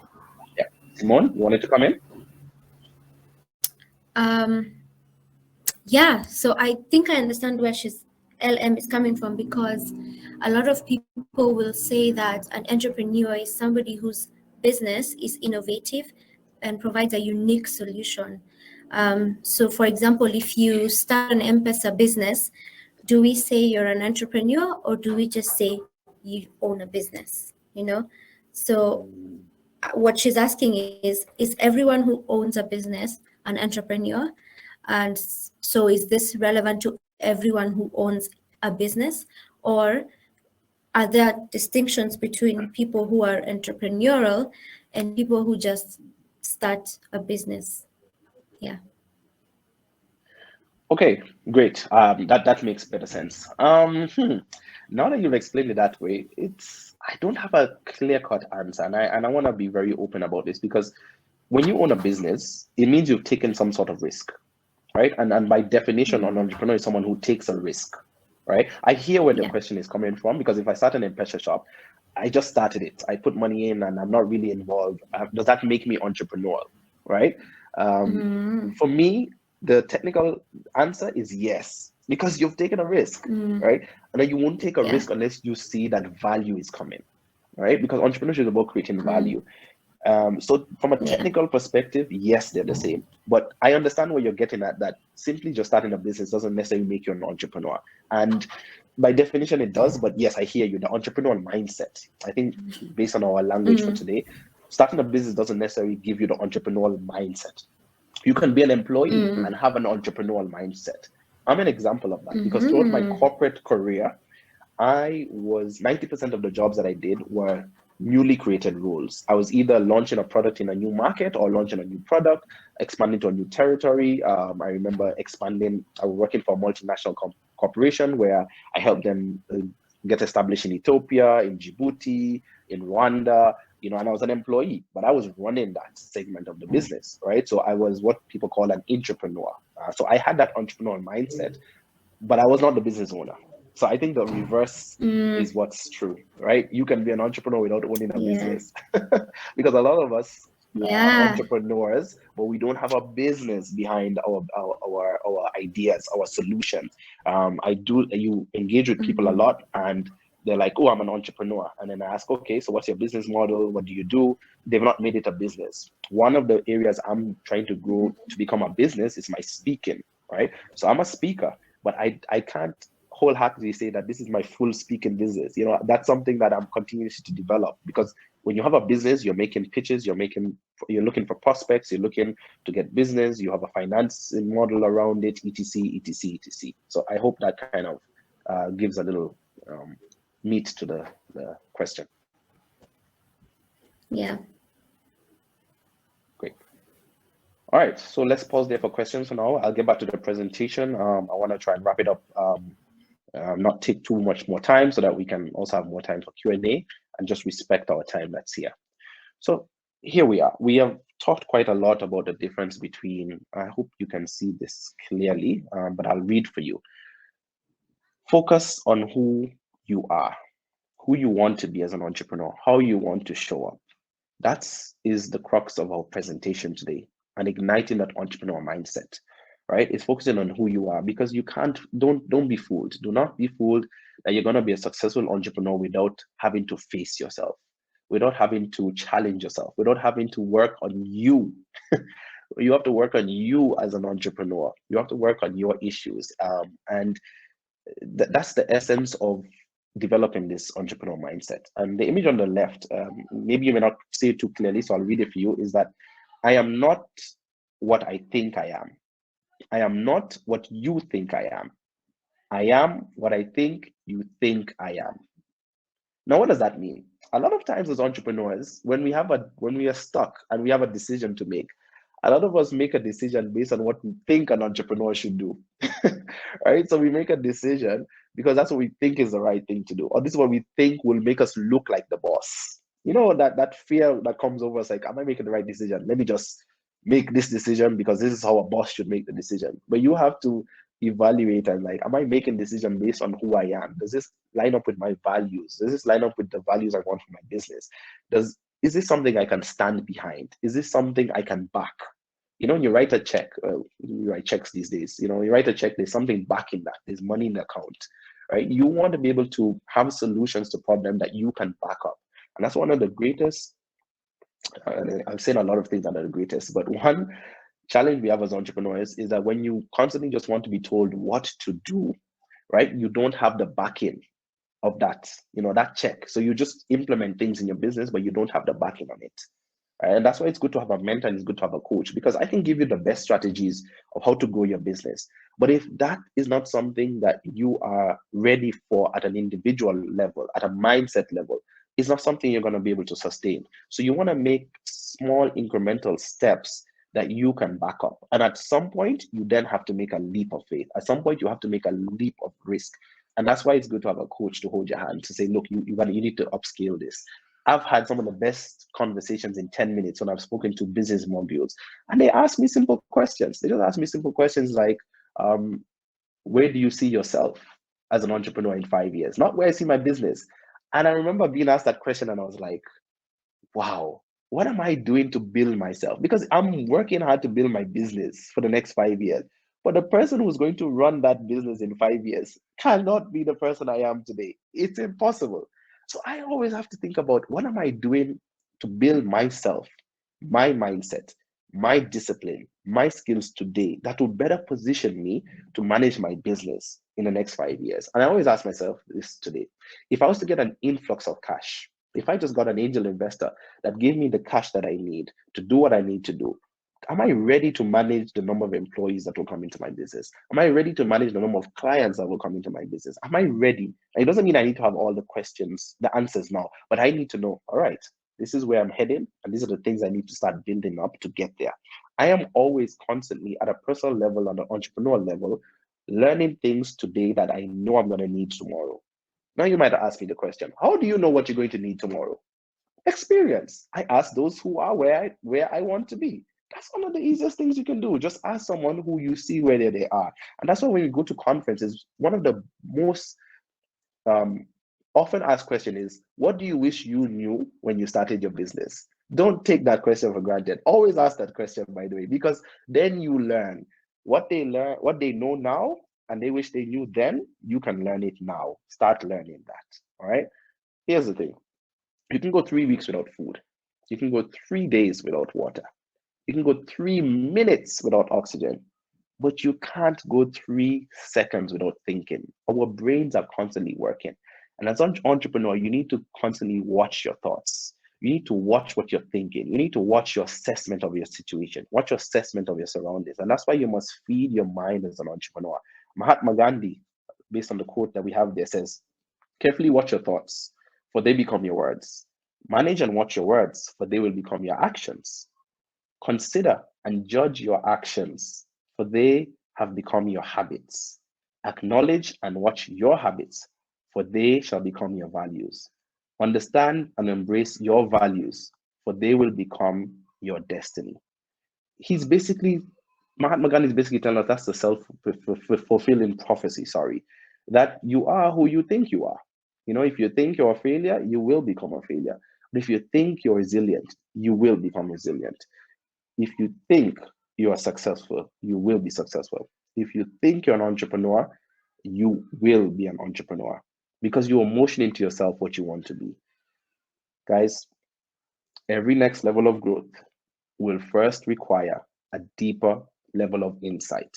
Yeah. Simone, you wanted to come in? Yeah, so I think I understand where LM is coming from, because a lot of people will say that an entrepreneur is somebody whose business is innovative and provides a unique solution. So for example, if you start an M-Pesa business, do we say you're an entrepreneur, or do we just say you own a business? So what she's asking is everyone who owns a business an entrepreneur? And so is this relevant to everyone who owns a business, or are there distinctions between people who are entrepreneurial and people who just start a business? Yeah. Okay, great. That makes better sense. Now that you've explained it that way, I don't have a clear-cut answer, and I want to be very open about this, because when you own a business, it means you've taken some sort of risk, right? And by definition, an entrepreneur is someone who takes a risk, right? I hear where the question is coming from, because if I start an M-Pesa shop, I just started it. I put money in and I'm not really involved. Does that make me entrepreneurial, right? For me, the technical answer is yes, because you've taken a risk, right? And then you won't take a risk unless you see that value is coming, right? Because entrepreneurship is about creating value. So from a technical perspective, yes, they're the same. But I understand where you're getting at, that simply just starting a business doesn't necessarily make you an entrepreneur. And by definition, it does. But yes, I hear you. The entrepreneurial mindset, I think, based on our language for today, starting a business doesn't necessarily give you the entrepreneurial mindset. You can be an employee and have an entrepreneurial mindset. I'm an example of that, because throughout my corporate career, 90% of the jobs that I did were newly created roles. I was either launching a product in a new market or launching a new product, expanding to a new territory. I remember expanding. I was working for a multinational corporation where I helped them get established in Ethiopia, in Djibouti, in Rwanda, and I was an employee, but I was running that segment of the business, right? So I was what people call an entrepreneur. So I had that entrepreneurial mindset, but I was not the business owner. So I think the reverse is what's true, right? You can be an entrepreneur without owning a business, because a lot of us are entrepreneurs, but we don't have a business behind our ideas, our solutions. You engage with people a lot, and they're like, oh, I'm an entrepreneur. And then I ask, okay, so what's your business model? What do you do? They've not made it a business. One of the areas I'm trying to grow to become a business is my speaking, right? So I'm a speaker, but I can't wholeheartedly say that this is my full speaking business. That's something that I'm continuing to develop, because when you have a business, you're making pitches, you're looking for prospects, you're looking to get business, you have a financing model around it, etc, etc, etc. So I hope that kind of gives a little meat to the question. Yeah. Great. All right, so let's pause there for questions for now. I'll get back to the presentation. I want to try and wrap it up, not take too much more time so that we can also have more time for Q&A and just respect our time that's here. So here we are. We have talked quite a lot about the difference between, I hope you can see this clearly, but I'll read for you. Focus on who you are, who you want to be as an entrepreneur, how you want to show up. That is the crux of our presentation today, and igniting that entrepreneur mindset, right? It's focusing on who you are, because you can't, don't be fooled. Do not be fooled that you're going to be a successful entrepreneur without having to face yourself, without having to challenge yourself, without having to work on you. You have to work on you as an entrepreneur. You have to work on your issues. And that's the essence of developing this entrepreneur mindset. And the image on the left, maybe you may not see it too clearly, so I'll read it for you, is that I am not what I think I am. I am not what you think I am. I am what I think you think I am. Now, what does that mean? A lot of times as entrepreneurs, when we are stuck and we have a decision to make, a lot of us make a decision based on what we think an entrepreneur should do. Right? So we make a decision because that's what we think is the right thing to do, or this is what we think will make us look like the boss. You know, that fear that comes over us, like, am I making the right decision? Let me just make this decision because this is how a boss should make the decision. But you have to evaluate and, like, am I making decision based on who I am? Does this line up with my values? Does this line up with the values I want for my business? Is this something I can stand behind? Is this something I can back? You know, when you write a check, you write checks these days, you know, you write a check, there's something backing that, there's money in the account, right? You want to be able to have solutions to problems that you can back up. And that's one of the greatest, I've said a lot of things that are the greatest, but one challenge we have as entrepreneurs is that when you constantly just want to be told what to do, right? You don't have the backing of that, you know, that check. So you just implement things in your business, but you don't have the backing on it. And that's why it's good to have a mentor and it's good to have a coach, because I can give you the best strategies of how to grow your business. But if that is not something that you are ready for at an individual level, at a mindset level, it's not something you're going to be able to sustain. So you want to make small incremental steps that you can back up. And at some point, you then have to make a leap of faith. At some point, you have to make a leap of risk. And that's why it's good to have a coach to hold your hand, to say, look, you need to upscale this. I've had some of the best conversations in 10 minutes when I've spoken to business moguls, and they ask me simple questions. They just ask me simple questions like, where do you see yourself as an entrepreneur in 5 years? Not where I see my business. And I remember being asked that question and I was like, wow, what am I doing to build myself? Because I'm working hard to build my business for the next 5 years. But the person who's going to run that business in 5 years cannot be the person I am today. It's impossible. So I always have to think about, what am I doing to build myself, my mindset, my discipline, my skills today that will better position me to manage my business in the next 5 years. And I always ask myself this today: if I was to get an influx of cash, if I just got an angel investor that gave me the cash that I need to do what I need to do, am I ready to manage the number of employees that will come into my business? Am I ready to manage the number of clients that will come into my business? Am I ready? And it doesn't mean I need to have all the questions, the answers now, but I need to know, all right, this is where I'm heading, and these are the things I need to start building up to get there. I am always constantly at a personal level, on an entrepreneur level, learning things today that I know I'm going to need tomorrow. Now you might ask me the question, how do you know what you're going to need tomorrow? Experience. I ask those who are where I want to be. That's one of the easiest things you can do. Just ask someone who you see where they are. And that's why when you go to conferences, one of the most often asked question is, what do you wish you knew when you started your business? Don't take that question for granted. Always ask that question, by the way, because then you learn what they know now, and they wish they knew then. You can learn it now. Start learning that. All right. Here's the thing. You can go 3 weeks without food. You can go 3 days without water. You can go 3 minutes without oxygen, but you can't go 3 seconds without thinking. Our brains are constantly working. And as an entrepreneur, you need to constantly watch your thoughts. You need to watch what you're thinking. You need to watch your assessment of your situation, watch your assessment of your surroundings. And that's why you must feed your mind as an entrepreneur. Mahatma Gandhi, based on the quote that we have there, says, carefully watch your thoughts, for they become your words. Manage and watch your words, for they will become your actions. Consider and judge your actions, for they have become your habits. Acknowledge and watch your habits, for they shall become your values. Understand and embrace your values, for they will become your destiny. He's basically, Mahatma Gandhi is basically telling us that's the self-fulfilling prophecy, sorry, that you are who you think you are. You know, if you think you're a failure, you will become a failure. But if you think you're resilient, you will become resilient. If you think you are successful, you will be successful. If you think you're an entrepreneur, you will be an entrepreneur because you are motioning to yourself what you want to be. Guys, every next level of growth will first require a deeper level of insight.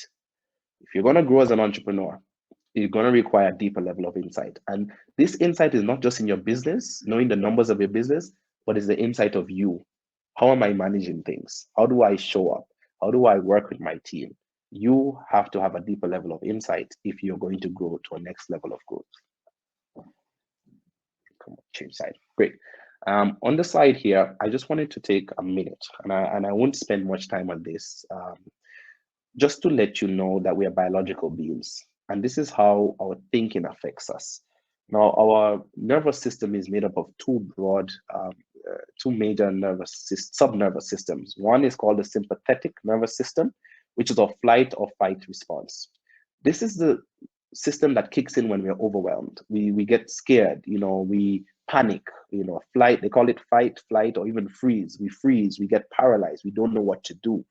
If you're going to grow as an entrepreneur, you're going to require a deeper level of insight. And this insight is not just in your business, knowing the numbers of your business, but it's the insight of you. How am I managing things? How do I show up? How do I work with my team? You have to have a deeper level of insight if you're going to grow to a next level of growth. Come on, change side. Great. On the side here, I just wanted to take a minute, and I won't spend much time on this, just to let you know that we are biological beings, and this is how our thinking affects us. Now, our nervous system is made up of two major sub-nervous systems. One is called the sympathetic nervous system, which is a flight or fight response. This is the system that kicks in when we're overwhelmed. We get scared, we panic, flight, they call it fight, flight, or even freeze. We freeze, we get paralyzed, we don't know what to do.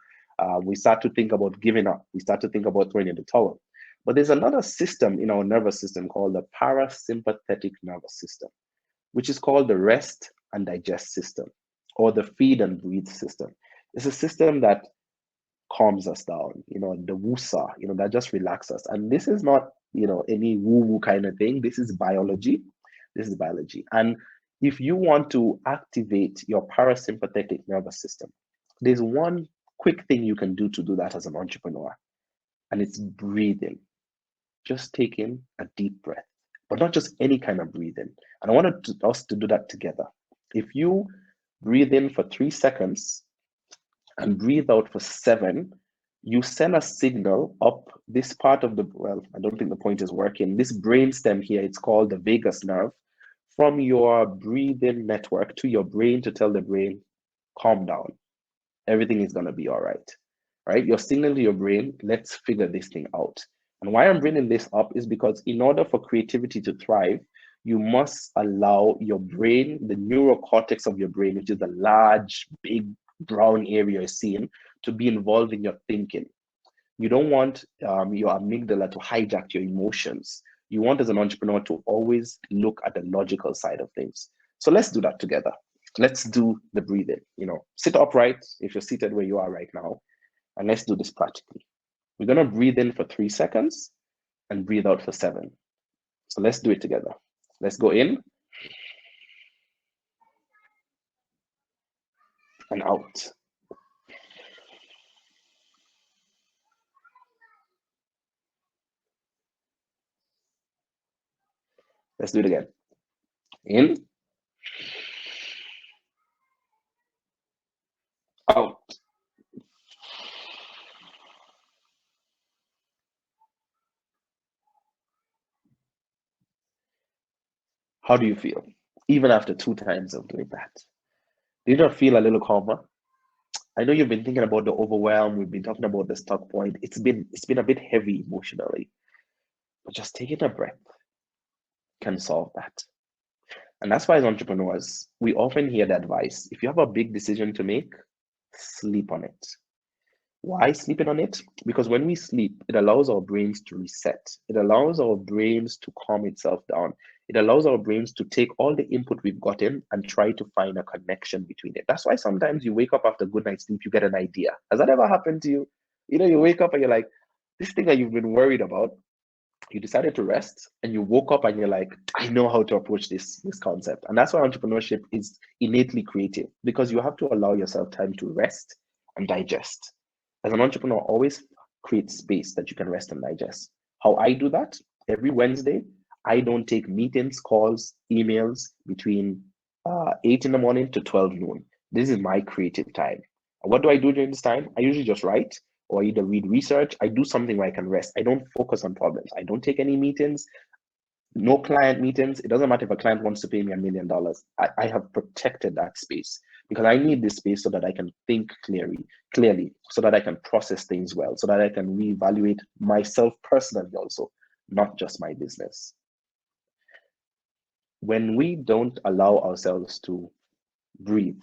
We start to think about giving up. We start to think about throwing in the towel. But there's another system in our nervous system called the parasympathetic nervous system, which is called the rest and digest system, or the feed and breathe system. It's a system that calms us down, the woosa, that just relaxes us. And this is not, any woo-woo kind of thing. This is biology. This is biology. And if you want to activate your parasympathetic nervous system, there's one quick thing you can do to do that as an entrepreneur, and it's breathing. Just take in a deep breath, but not just any kind of breathing. And I wanted us to do that together. If you breathe in for 3 seconds and breathe out for 7, you send a signal up this part of I don't think the point is working. This brainstem here, it's called the vagus nerve, from your breathing network to your brain to tell the brain, calm down. Everything is going to be all right. Right? You're signaling to your brain, let's figure this thing out. And why I'm bringing this up is because in order for creativity to thrive, you must allow your brain, the neurocortex of your brain, which is the large, big brown area you're seeing, to be involved in your thinking. You don't want your amygdala to hijack your emotions. You want, as an entrepreneur, to always look at the logical side of things. So let's do that together. Let's do the breathing. Sit upright if you're seated where you are right now, and let's do this practically. We're going to breathe in for 3 seconds and breathe out for 7. So let's do it together. Let's go in and out. Let's do it again. In, out. How do you feel? Even after 2 times of doing that. Do you not feel a little calmer? I know you've been thinking about the overwhelm. We've been talking about the stuck point. It's been a bit heavy emotionally. But just taking a breath can solve that. And that's why, as entrepreneurs, we often hear the advice, if you have a big decision to make, sleep on it. Why sleeping on it? Because when we sleep, it allows our brains to reset. It allows our brains to calm itself down. It allows our brains to take all the input we've gotten and try to find a connection between it. That's why sometimes you wake up after a good night's sleep, you get an idea. Has that ever happened to you? You wake up and you're like, this thing that you've been worried about, you decided to rest and you woke up and you're like, I know how to approach this concept. And that's why entrepreneurship is innately creative, because you have to allow yourself time to rest and digest. As an entrepreneur, always create space that you can rest and digest. How I do that? Every Wednesday, I don't take meetings, calls, emails between 8 in the morning to 12 noon. This is my creative time. What do I do during this time? I usually just write or either read research. I do something where I can rest. I don't focus on problems. I don't take any meetings, no client meetings. It doesn't matter if a client wants to pay me $1 million. I have protected that space because I need this space so that I can think clearly, so that I can process things well, so that I can reevaluate myself personally also, not just my business. When we don't allow ourselves to breathe,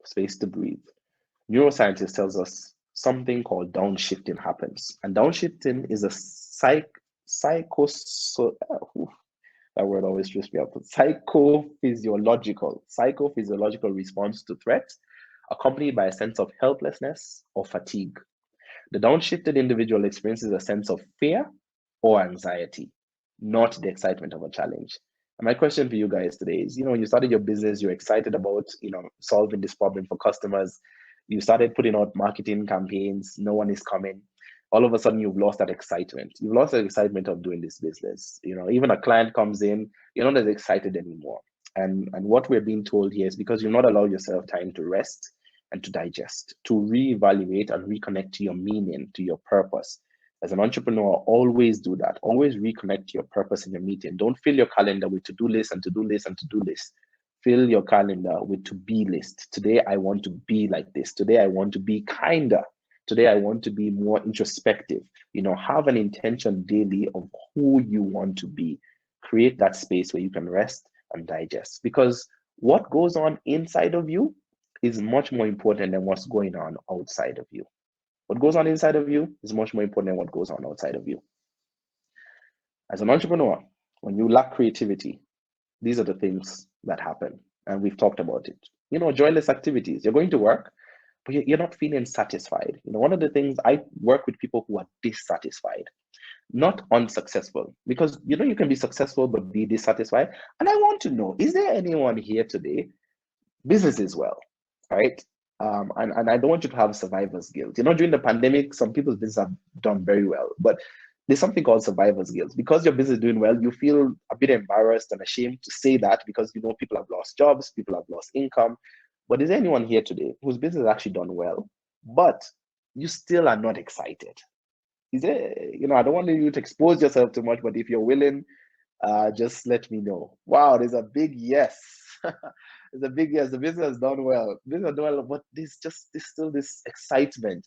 space to breathe, neuroscientist tells us something called downshifting happens. And downshifting is a that word always trips me up. Psychophysiological response to threat, accompanied by a sense of helplessness or fatigue. The downshifted individual experiences a sense of fear or anxiety, not the excitement of a challenge. And my question for you guys today is, you started your business, you're excited about, solving this problem for customers. You started putting out marketing campaigns, no one is coming. All of a sudden, you've lost that excitement. You've lost the excitement of doing this business. Even a client comes in, you're not as excited anymore. And what we're being told here is because you've not allowed yourself time to rest and to digest, to reevaluate and reconnect to your meaning, to your purpose. As an entrepreneur, always do that. Always reconnect to your purpose and your meaning. Don't fill your calendar with to-do lists and to-do lists and to-do lists. Fill your calendar with to-be list. Today, I want to be like this. Today, I want to be kinder. Today, I want to be more introspective. Have an intention daily of who you want to be. Create that space where you can rest and digest. Because what goes on inside of you is much more important than what's going on outside of you. What goes on inside of you is much more important than what goes on outside of you. As an entrepreneur, when you lack creativity, these are the things that happen. And we've talked about it. Joyless activities. You're going to work, but you're not feeling satisfied. One of the things, I work with people who are dissatisfied, not unsuccessful, because you can be successful but be dissatisfied. And I want to know, is there anyone here today, business is well, right? And I don't want you to have survivor's guilt. During the pandemic, some people's business have done very well, but there's something called survivor's guilt. Because your business is doing well, you feel a bit embarrassed and ashamed to say that because people have lost jobs, people have lost income. But is there anyone here today whose business has actually done well, but you still are not excited? Is there, I don't want you to expose yourself too much, but if you're willing, just let me know. Wow, there's a big yes. There's a big yes. The business has done well. Business has done well, but there's still this excitement.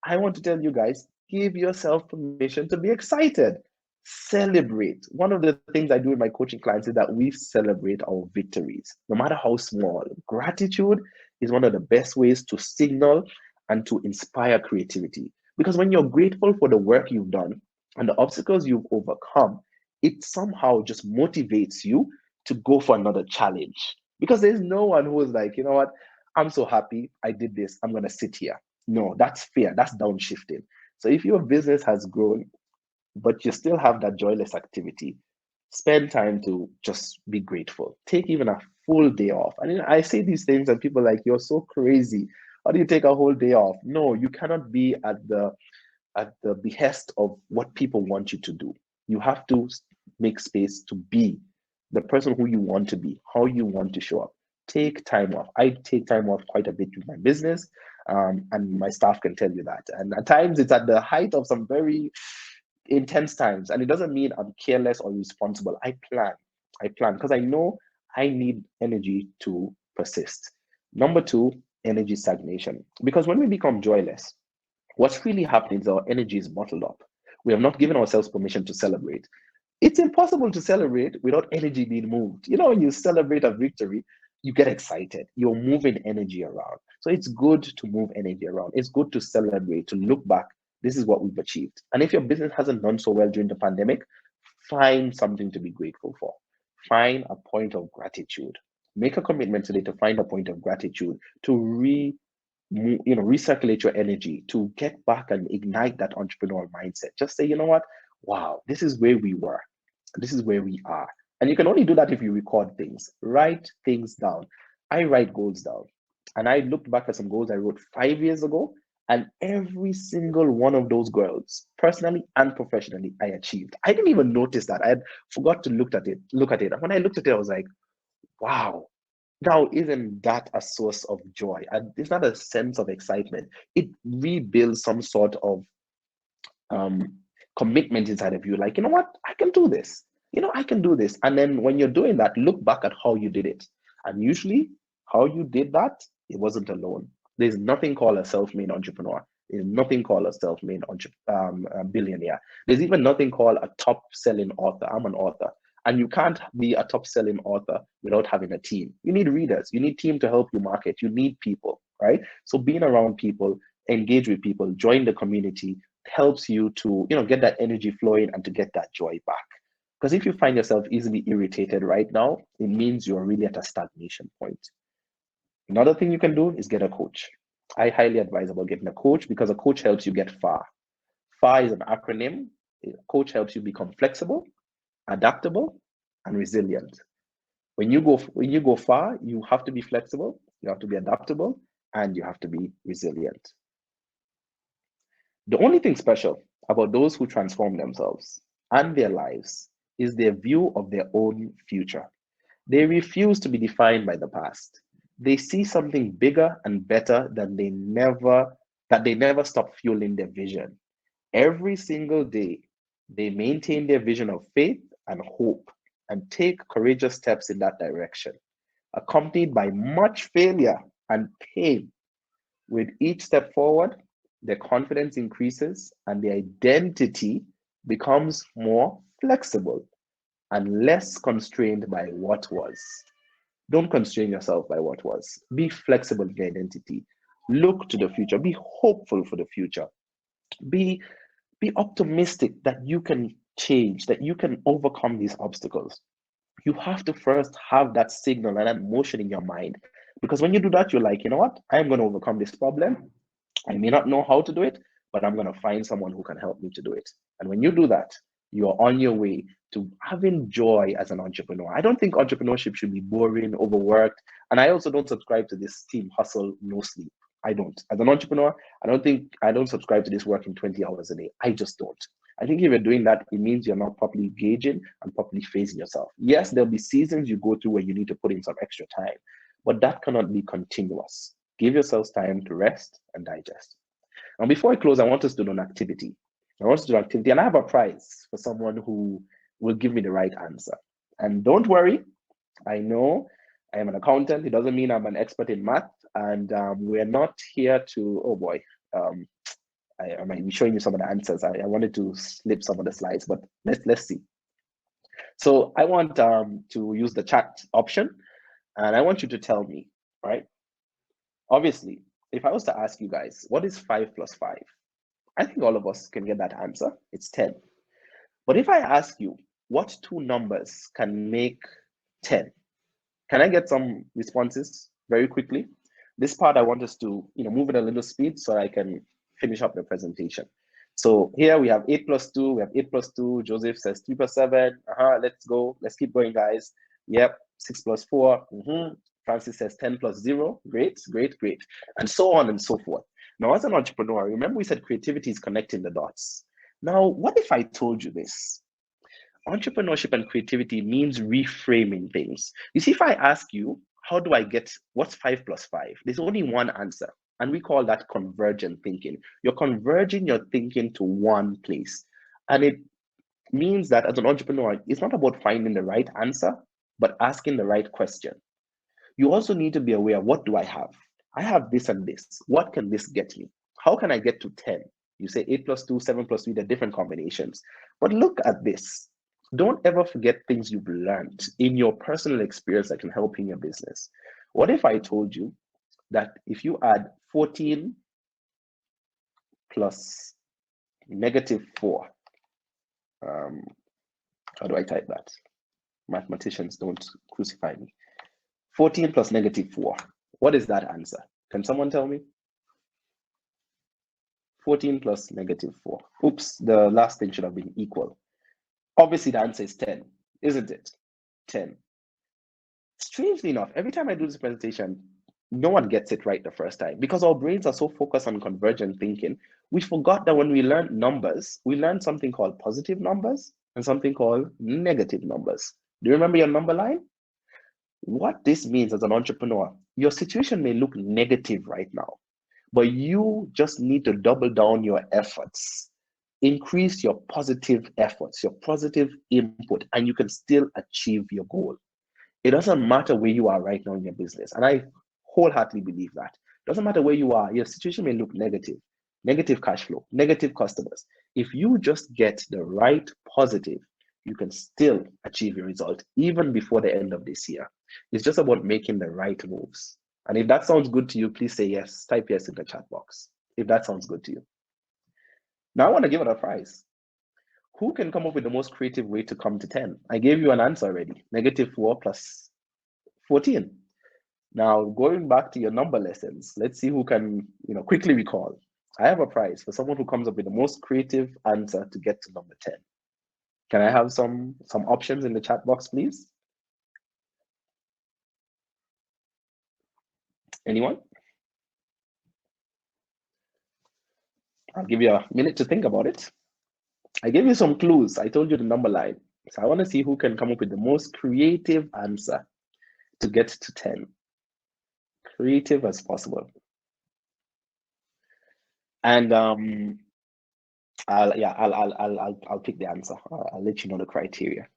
I want to tell you guys, give yourself permission to be excited. Celebrate. One of the things I do with my coaching clients is that we celebrate our victories, no matter how small. Gratitude is one of the best ways to signal and to inspire creativity. Because when you're grateful for the work you've done and the obstacles you've overcome, it somehow just motivates you to go for another challenge. Because there's no one who is like, you know what, I'm so happy I did this, I'm going to sit here. No, that's fear, that's downshifting. So if your business has grown, but you still have that joyless activity, spend time to just be grateful. Take even a full day off. I mean, I say these things and people are like, you're so crazy. How do you take a whole day off? No, you cannot be at the behest of what people want you to do. You have to make space to be the person who you want to be, how you want to show up. Take time off. I take time off quite a bit with my business, and my staff can tell you that. And at times it's at the height of some very intense times. And it doesn't mean I'm careless or irresponsible. I plan because I know I need energy to persist. Number two, energy stagnation. Because when we become joyless, what's really happening is our energy is bottled up. We have not given ourselves permission to celebrate. It's impossible to celebrate without energy being moved. When you celebrate a victory, you get excited. You're moving energy around. So it's good to move energy around. It's good to celebrate, to look back. This is what we've achieved. And if your business hasn't done so well during the pandemic, find something to be grateful for. Find a point of gratitude. Make a commitment today to find a point of gratitude, to recirculate your energy, to get back and ignite that entrepreneurial mindset. Just say, you know what? Wow, this is where we were. This is where we are. And you can only do that if you record things. Write things down. I write goals down. And I looked back at some goals I wrote 5 years ago, and every single one of those goals, personally and professionally, I achieved. I didn't even notice that. I had forgot to look at it. And when I looked at it, I was like, wow, Now, isn't that a source of joy? And it's not a sense of excitement. It rebuilds some sort of um, commitment inside of you. Like, you know what? I can do this. I can do this. And then when you're doing that, look back at how you did it. And usually, how you did that, it wasn't alone. There's nothing called a self-made entrepreneur. There's nothing called a self-made billionaire. There's even nothing called a top-selling author. I'm an author. And you can't be a top-selling author without having a team. You need readers. You need team to help you market. You need people, right? So being around people, engage with people, join the community, helps you to get that energy flowing and to get that joy back. Because if you find yourself easily irritated right now, it means you're really at a stagnation point. Another thing you can do is get a coach. I highly advise about getting a coach because a coach helps you get far. FAR is an acronym. A coach helps you become flexible, adaptable, and resilient. When you go far, you have to be flexible, you have to be adaptable, and you have to be resilient. The only thing special about those who transform themselves and their lives is their view of their own future. They refuse to be defined by the past. They see something bigger and better that they never stop fueling their vision. Every single day, they maintain their vision of faith and hope and take courageous steps in that direction, accompanied by much failure and pain. With each step forward, their confidence increases and their identity becomes more flexible and less constrained by what was. Don't constrain yourself by what was. Be flexible in your identity. Look to the future. Be hopeful for the future. Be be optimistic that you can change, that you can overcome these obstacles. You have to first have that signal and that motion in your mind. Because when you do that, you're like, you know what? I'm going to overcome this problem. I may not know how to do it, but I'm going to find someone who can help me to do it. And when you do that, you're on your way to having joy as an entrepreneur. I don't think entrepreneurship should be boring, overworked. And I also don't subscribe to this team hustle, no sleep. I don't. As an entrepreneur, I don't subscribe to this working 20 hours a day. I just don't. I think if you're doing that, it means you're not properly gauging and properly phasing yourself. Yes, there'll be seasons you go through where you need to put in some extra time, but that cannot be continuous. Give yourselves time to rest and digest. And before I close, I want us to do an activity. And I have a prize for someone who will give me the right answer. And don't worry, I know I am an accountant. It doesn't mean I'm an expert in math, and we're not here to. Oh boy, I might be showing you some of the answers. I wanted to slip some of the slides, but let's see. So I want to use the chat option, and I want you to tell me, right? Obviously, if I was to ask you guys, what is 5 plus 5? I think all of us can get that answer. It's 10. But if I ask you, what two numbers can make 10? Can I get some responses very quickly? This part I want us to move at a little speed so I can finish up the presentation. So here we have 8 plus 2. We have 8 plus 2. Joseph says 3 plus 7. Let's go. Let's keep going, guys. Yep. 6 plus 4. Francis says 10 plus 0. Great, great, great. And so on and so forth. Now, as an entrepreneur, remember we said creativity is connecting the dots. Now, what if I told you this? Entrepreneurship and creativity means reframing things. You see, if I ask you, how do I get what's 5 plus 5? There's only one answer, and we call that convergent thinking. You're converging your thinking to one place. And it means that as an entrepreneur, it's not about finding the right answer, but asking the right question. You also need to be aware, what do I have? I have this and this. What can this get me? How can I get to 10? You say 8 plus 2, 7 plus 3, they're different combinations. But look at this. Don't ever forget things you've learned in your personal experience that can help in your business. What if I told you that if you add 14 plus negative 4, how do I type that? Mathematicians, don't crucify me. 14 plus negative 4. What is that answer? Can someone tell me? 14 plus negative 4. Oops, the last thing should have been equal. Obviously, the answer is 10, isn't it? 10. Strangely enough, every time I do this presentation, no one gets it right the first time because our brains are so focused on convergent thinking. We forgot that when we learn numbers, we learn something called positive numbers and something called negative numbers. Do you remember your number line? What this means as an entrepreneur, your situation may look negative right now, but you just need to double down your efforts, increase your positive efforts, your positive input, and you can still achieve your goal. It doesn't matter where you are right now in your business. And I wholeheartedly believe that. It doesn't matter where you are, your situation may look negative, negative cash flow, negative customers. If you just get the right positive, you can still achieve your result even before the end of this year. It's just about making the right moves. And if that sounds good to you, please say yes. Type yes in the chat box if that sounds good to you. Now I want to give it a prize. Who can come up with the most creative way to come to 10? I gave you an answer already. -4 plus 14. Now, going back to your number lessons, let's see who can, quickly recall. I have a prize for someone who comes up with the most creative answer to get to number 10. Can I have some options in the chat box, please? Anyone? I'll give you a minute to think about it. I gave you some clues. I told you the number line. So I want to see who can come up with the most creative answer to get to 10. Creative as possible. And I'll pick the answer. I'll let you know the criteria.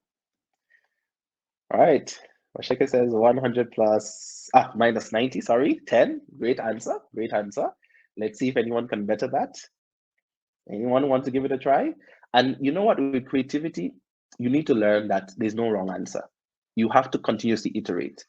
All right. Washeka says 100 plus minus 90. Sorry, 10. Great answer. Great answer. Let's see if anyone can better that. Anyone want to give it a try? And you know what? With creativity, you need to learn that there's no wrong answer. You have to continuously iterate.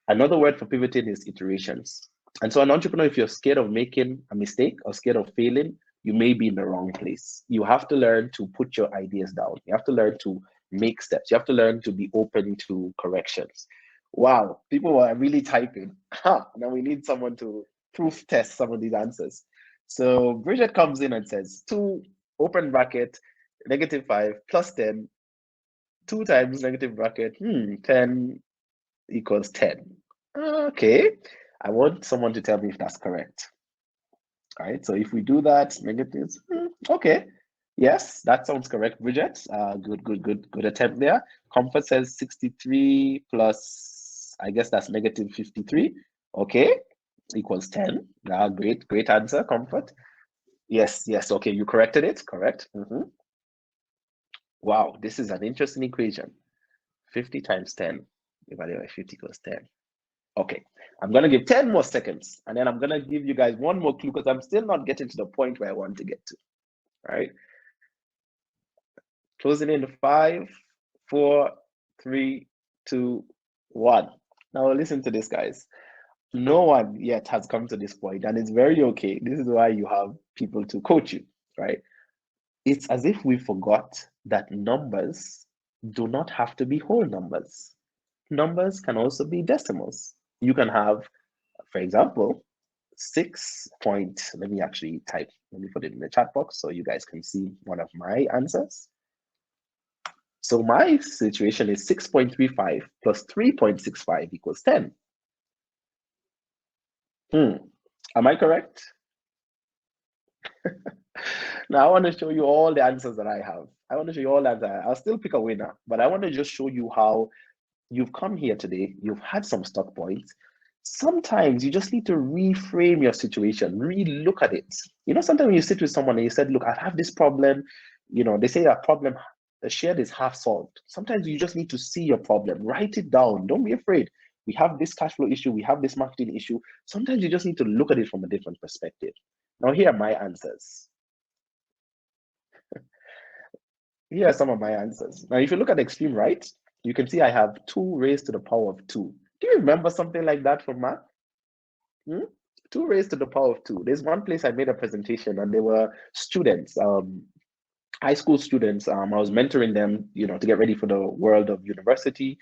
Another word for pivoting is iterations. And so an entrepreneur, if you're scared of making a mistake or scared of failing, you may be in the wrong place. You have to learn to put your ideas down. You have to learn to make steps. You have to learn to be open to corrections. Wow, people are really typing. Now we need someone to proof test some of these answers. So Bridget comes in and says 2 open bracket -5 plus 10, 2 times negative bracket 10 equals 10. Okay, I want someone to tell me if that's correct. All right, so if we do that, negatives, okay. Yes, that sounds correct, Bridget. Good attempt there. Comfort says 63 plus, I guess that's -53. Okay, equals 10. Great answer, Comfort. Yes, okay, you corrected it, correct. Wow, this is an interesting equation. 50 times 10 divided by 50 equals 10. Okay, I'm going to give 10 more seconds, and then I'm going to give you guys one more clue because I'm still not getting to the point where I want to get to. All right. Closing in 5, 4, 3, 2, 1. Now listen to this, guys. No one yet has come to this point, and it's very okay. This is why you have people to coach you, right? It's as if we forgot that numbers do not have to be whole numbers. Numbers can also be decimals. You can have, for example, 6 point, let me put it in the chat box so you guys can see one of my answers. So my situation is 6.35 plus 3.65 equals 10. Am I correct? Now I want to show you all the answers that I have. I want to show you all that. I'll still pick a winner, but I want to just show you how you've come here today. You've had some stock points. Sometimes you just need to reframe your situation, re-look at it. Sometimes when you sit with someone and you said, look, I have this problem, they say a problem shared is half solved. Sometimes you just need to see your problem, write it down. Don't be afraid. We have this cash flow issue. We have this marketing issue. Sometimes you just need to look at it from a different perspective. Now, here are my answers. Here are some of my answers. Now, if you look at the extreme right, you can see I have 2 raised to the power of 2. Do you remember something like that from math? 2 raised to the power of 2. There's one place I made a presentation and there were students, high school students. I was mentoring them, to get ready for the world of university.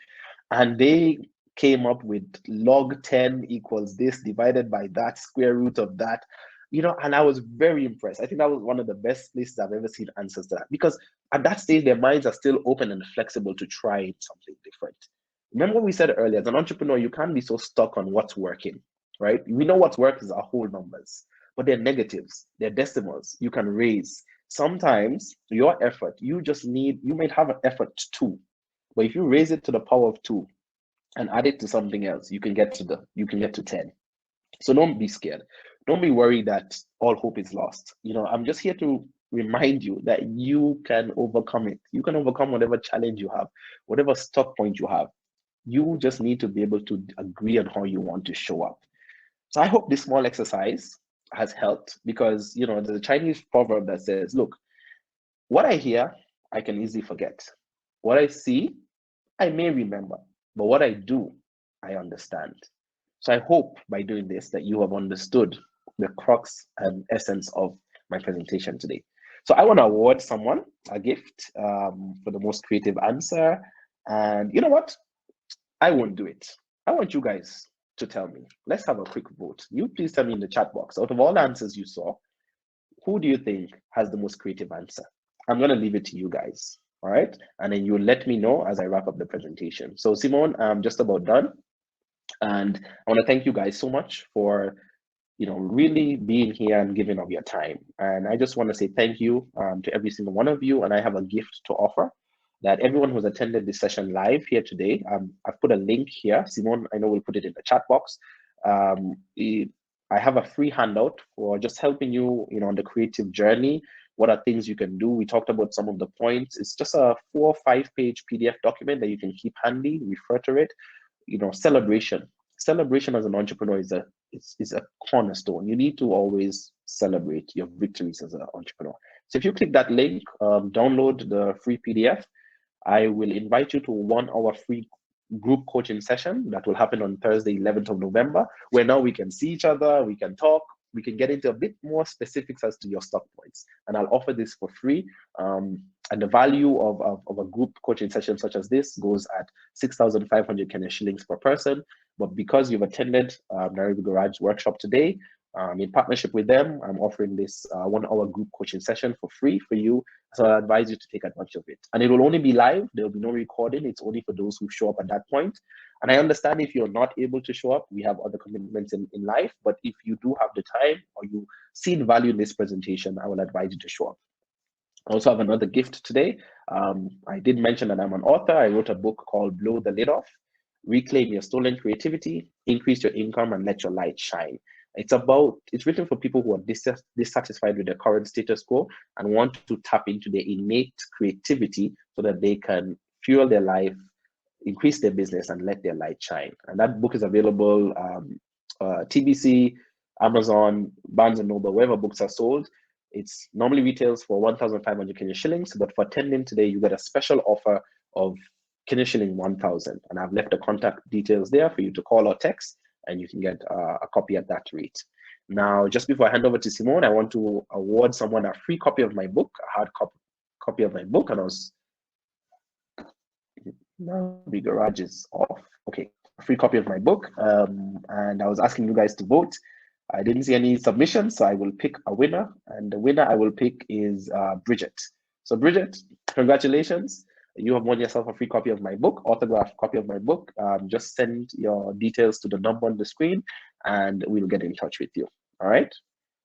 And they came up with log 10 equals this divided by that, square root of that. And I was very impressed. I think that was one of the best places I've ever seen answers to that, because at that stage, their minds are still open and flexible to try something different. Remember what we said earlier, as an entrepreneur, you can't be so stuck on what's working, right? We know what's working are whole numbers, but they're negatives, they're decimals, you can raise. Sometimes your effort, you might have an effort 2, but if you raise it to the power of 2, and add it to something else, you can get to 10. So don't be scared. Don't be worried that all hope is lost. I'm just here to remind you that you can overcome it. You can overcome whatever challenge you have, whatever stuck point you have. You just need to be able to agree on how you want to show up. So I hope this small exercise has helped, because there's a Chinese proverb that says, look, what I hear, I can easily forget. What I see, I may remember, but what I do, I understand. So I hope by doing this that you have understood the crux and essence of my presentation today. So I want to award someone a gift for the most creative answer. And you know what? I won't do it. I want you guys to tell me. Let's have a quick vote. You please tell me in the chat box, out of all the answers you saw, who do you think has the most creative answer? I'm going to leave it to you guys. All right. And then you'll let me know as I wrap up the presentation. So Simone, I'm just about done. And I want to thank you guys so much for really being here and giving of your time. And I just want to say thank you to every single one of you. And I have a gift to offer that everyone who's attended this session live here today. I've put a link here. Simone, I know we'll put it in the chat box. I have a free handout for just helping you, on the creative journey. What are things you can do? We talked about some of the points. It's just a 4 or 5 page PDF document that you can keep handy, refer to it. Celebration as an entrepreneur is a cornerstone. You need to always celebrate your victories as an entrepreneur. So if you click that link, download the free PDF, I will invite you to 1 hour free group coaching session that will happen on Thursday, 11th of November, where now we can see each other, we can talk, we can get into a bit more specifics as to your stock points. And I'll offer this for free. And the value of a group coaching session such as this goes at 6,500 Kenya shillings per person. But because you've attended Nairobi Garage workshop today, in partnership with them, I'm offering this 1 hour group coaching session for free for you. So I advise you to take advantage of it. And it will only be live. There will be no recording. It's only for those who show up at that point. And I understand if you're not able to show up, we have other commitments in life. But if you do have the time or you see the value in this presentation, I will advise you to show up. I also have another gift today. I did mention that I'm an author. I wrote a book called Blow the Lid Off: Reclaim Your Stolen Creativity, Increase Your Income, and Let Your Light Shine. It's written for people who are dissatisfied with their current status quo and want to tap into their innate creativity so that they can fuel their life, increase their business, and let their light shine. And that book is available TBC, Amazon, Barnes & Noble, wherever books are sold. It's normally retails for 1,500 Kenya shillings, but for attending today, you get a special offer of Kenya shilling 1,000. And I've left the contact details there for you to call or text, and you can get a copy at that rate. Now, just before I hand over to Simone, I want to award someone a free copy of my book, a hard copy of my book. And now the garage is off. Okay, a free copy of my book. And I was asking you guys to vote. I didn't see any submissions, so I will pick a winner. And the winner I will pick is Bridget. So Bridget, congratulations. You have won yourself a free copy of my book, autographed copy of my book. Just send your details to the number on the screen and we'll get in touch with you. All right.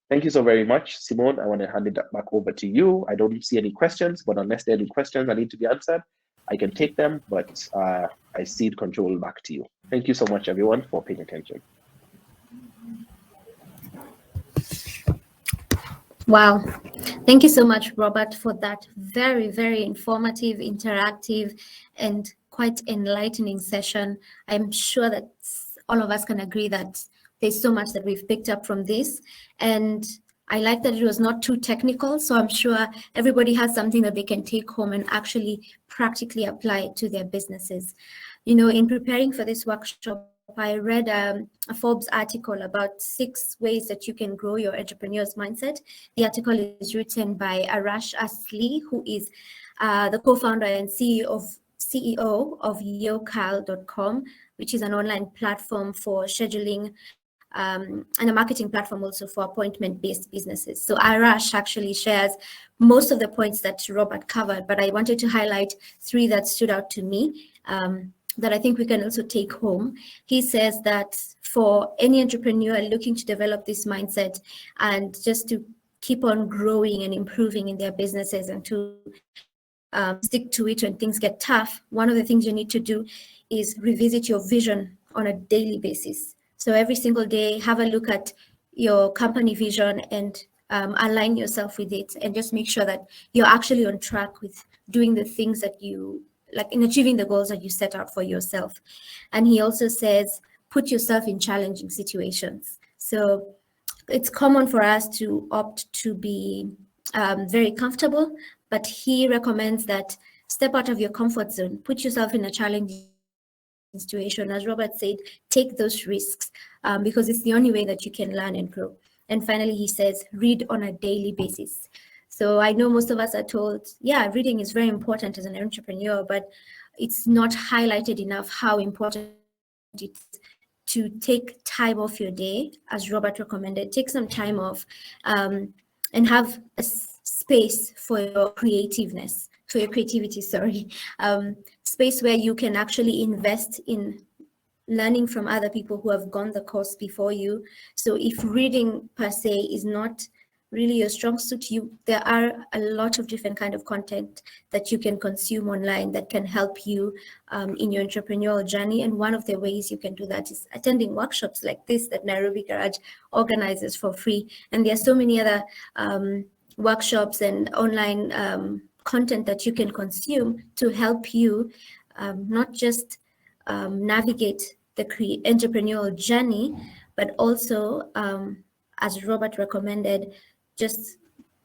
Thank you so very much, Simone. I want to hand it back over to you. I don't see any questions, but unless there are any questions that need to be answered, I can take them, but I cede control back to you. Thank you so much, everyone, for paying attention. Wow. Thank you so much, Robert, for that very, very informative, interactive, and quite enlightening session. I'm sure that all of us can agree that there's so much that we've picked up from this. And I like that it was not too technical. So I'm sure everybody has something that they can take home and actually practically apply to their businesses. In preparing for this workshop, I read a Forbes article about 6 ways that you can grow your entrepreneur's mindset. The article is written by Arash Asli, who is the co-founder and CEO of Yokal.com, which is an online platform for scheduling and a marketing platform also for appointment-based businesses. So Arash actually shares most of the points that Robert covered, but I wanted to highlight 3 that stood out to me. That I think we can also take home. He says that for any entrepreneur looking to develop this mindset and just to keep on growing and improving in their businesses and to stick to it when things get tough, one of the things you need to do is revisit your vision on a daily basis. So every single day, have a look at your company vision and align yourself with it, and just make sure that you're actually on track with doing the things that you like in achieving the goals that you set out for yourself. And he also says, put yourself in challenging situations. So it's common for us to opt to be very comfortable, but he recommends that step out of your comfort zone, put yourself in a challenging situation. As Robert said, take those risks because it's the only way that you can learn and grow. And finally, he says, read on a daily basis. So I know most of us are told, yeah, reading is very important as an entrepreneur, but it's not highlighted enough how important it is to take time off your day, as Robert recommended. Take some time off and have a space for your creativeness, for your creativity, sorry. Space where you can actually invest in learning from other people who have gone the course before you. So if reading per se is not really your strong suit, there are a lot of different kind of content that you can consume online that can help you in your entrepreneurial journey. And one of the ways you can do that is attending workshops like this that Nairobi Garage organizes for free. And there are so many other workshops and online content that you can consume to help you not just navigate the entrepreneurial journey, but also, as Robert recommended, just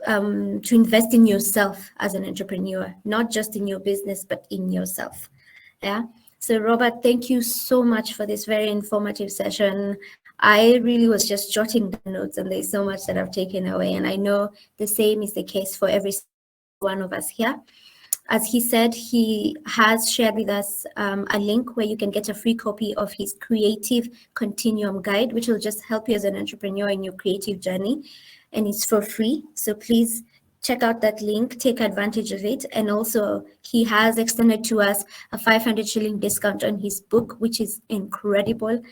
to invest in yourself as an entrepreneur, not just in your business, but in yourself. Yeah. So Robert, thank you so much for this very informative session. I really was just jotting the notes, and there's so much that I've taken away. And I know the same is the case for every one of us here. As he said, he has shared with us a link where you can get a free copy of his Creative Continuum Guide, which will just help you as an entrepreneur in your creative journey. And it's for free. So please check out that link, take advantage of it. And also, he has extended to us a 500 shilling discount on his book, which is incredible.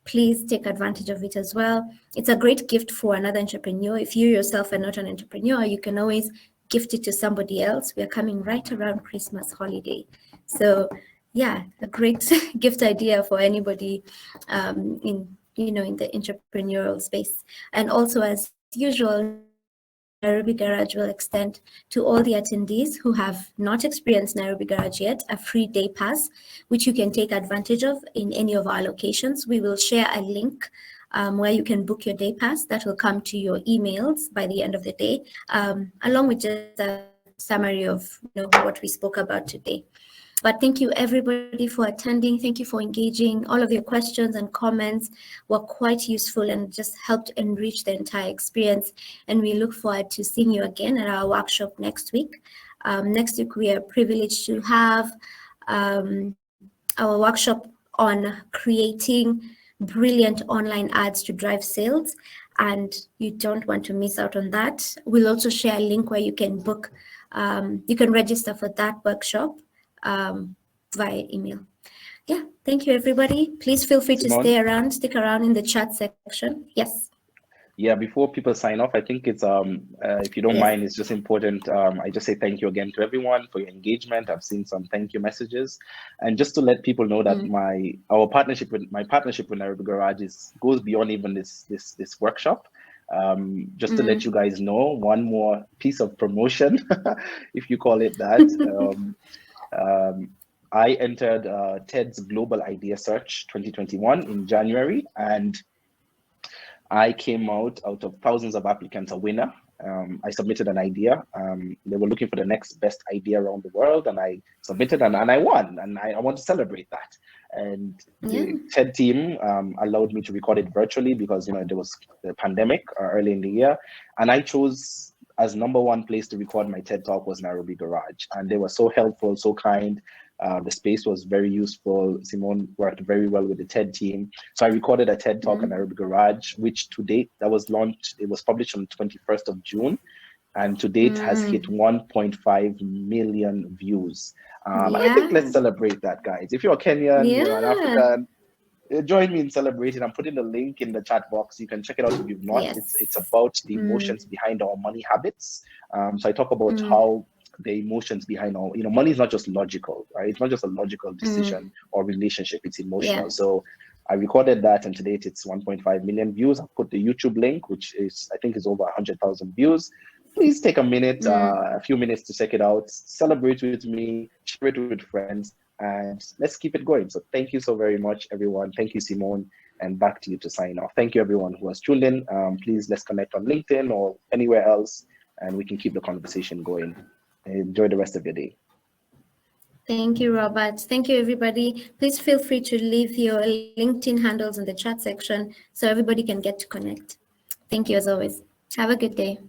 Please take advantage of it as well. It's a great gift for another entrepreneur. If you yourself are not an entrepreneur, you can always gift it to somebody else. We're coming right around Christmas holiday. So yeah, a great gift idea for anybody in the entrepreneurial space. And also, as usual, Nairobi Garage will extend to all the attendees who have not experienced Nairobi Garage yet a free day pass, which you can take advantage of in any of our locations. We will share a link where you can book your day pass that will come to your emails by the end of the day, along with just a summary of what we spoke about today. But thank you everybody for attending. Thank you for engaging. All of your questions and comments were quite useful and just helped enrich the entire experience. And we look forward to seeing you again at our workshop next week. Next week, we are privileged to have our workshop on creating brilliant online ads to drive sales. And you don't want to miss out on that. We'll also share a link where you can book, you can register for that workshop via email. Yeah, thank you everybody. Please feel free to stick around in the chat section. Yes. Yeah, before people sign off, I think it's if you don't mind, it's just important. I just say thank you again to everyone for your engagement. I've seen some thank you messages, and just to let people know that my partnership with Nairobi Garage goes beyond even this workshop. Just to let you guys know, one more piece of promotion, if you call it that. I entered TED's Global Idea Search 2021 in January, and I came out of thousands of applicants a winner. I submitted an idea. They were looking for the next best idea around the world, and I submitted and I won, and I want to celebrate that. And the TED team allowed me to record it virtually because there was the pandemic early in the year, and I chose as #1 place to record my TED Talk was Nairobi Garage, and they were so helpful, so kind. The space was very useful. Simone worked very well with the TED team. So I recorded a TED Talk in Nairobi Garage, which to date, that was launched, it was published on the 21st of June, and to date has hit 1.5 million views. And I think let's celebrate that, guys. If you're Kenyan, you're an African, join me in celebrating. I'm putting the link in the chat box. You can check it out if you've not. It's about the emotions behind our money habits. So I talk about how the emotions behind all. Money is not just logical, right? It's not just a logical decision or relationship, it's emotional. Yeah. So I recorded that, and to date it's 1.5 million views. I've put the YouTube link, which I think is over 100,000 views. Please take a minute, a few minutes to check it out, celebrate with me, share it with friends, and let's keep it going. So thank you so very much, everyone. Thank you, Simone, and back to you to sign off. Thank you, everyone who has tuned in. Please, let's connect on LinkedIn or anywhere else, and we can keep the conversation going. Enjoy the rest of your day. Thank you, Robert. Thank you, everybody. Please feel free to leave your LinkedIn handles in the chat section so everybody can get to connect. Thank you, as always. Have a good day.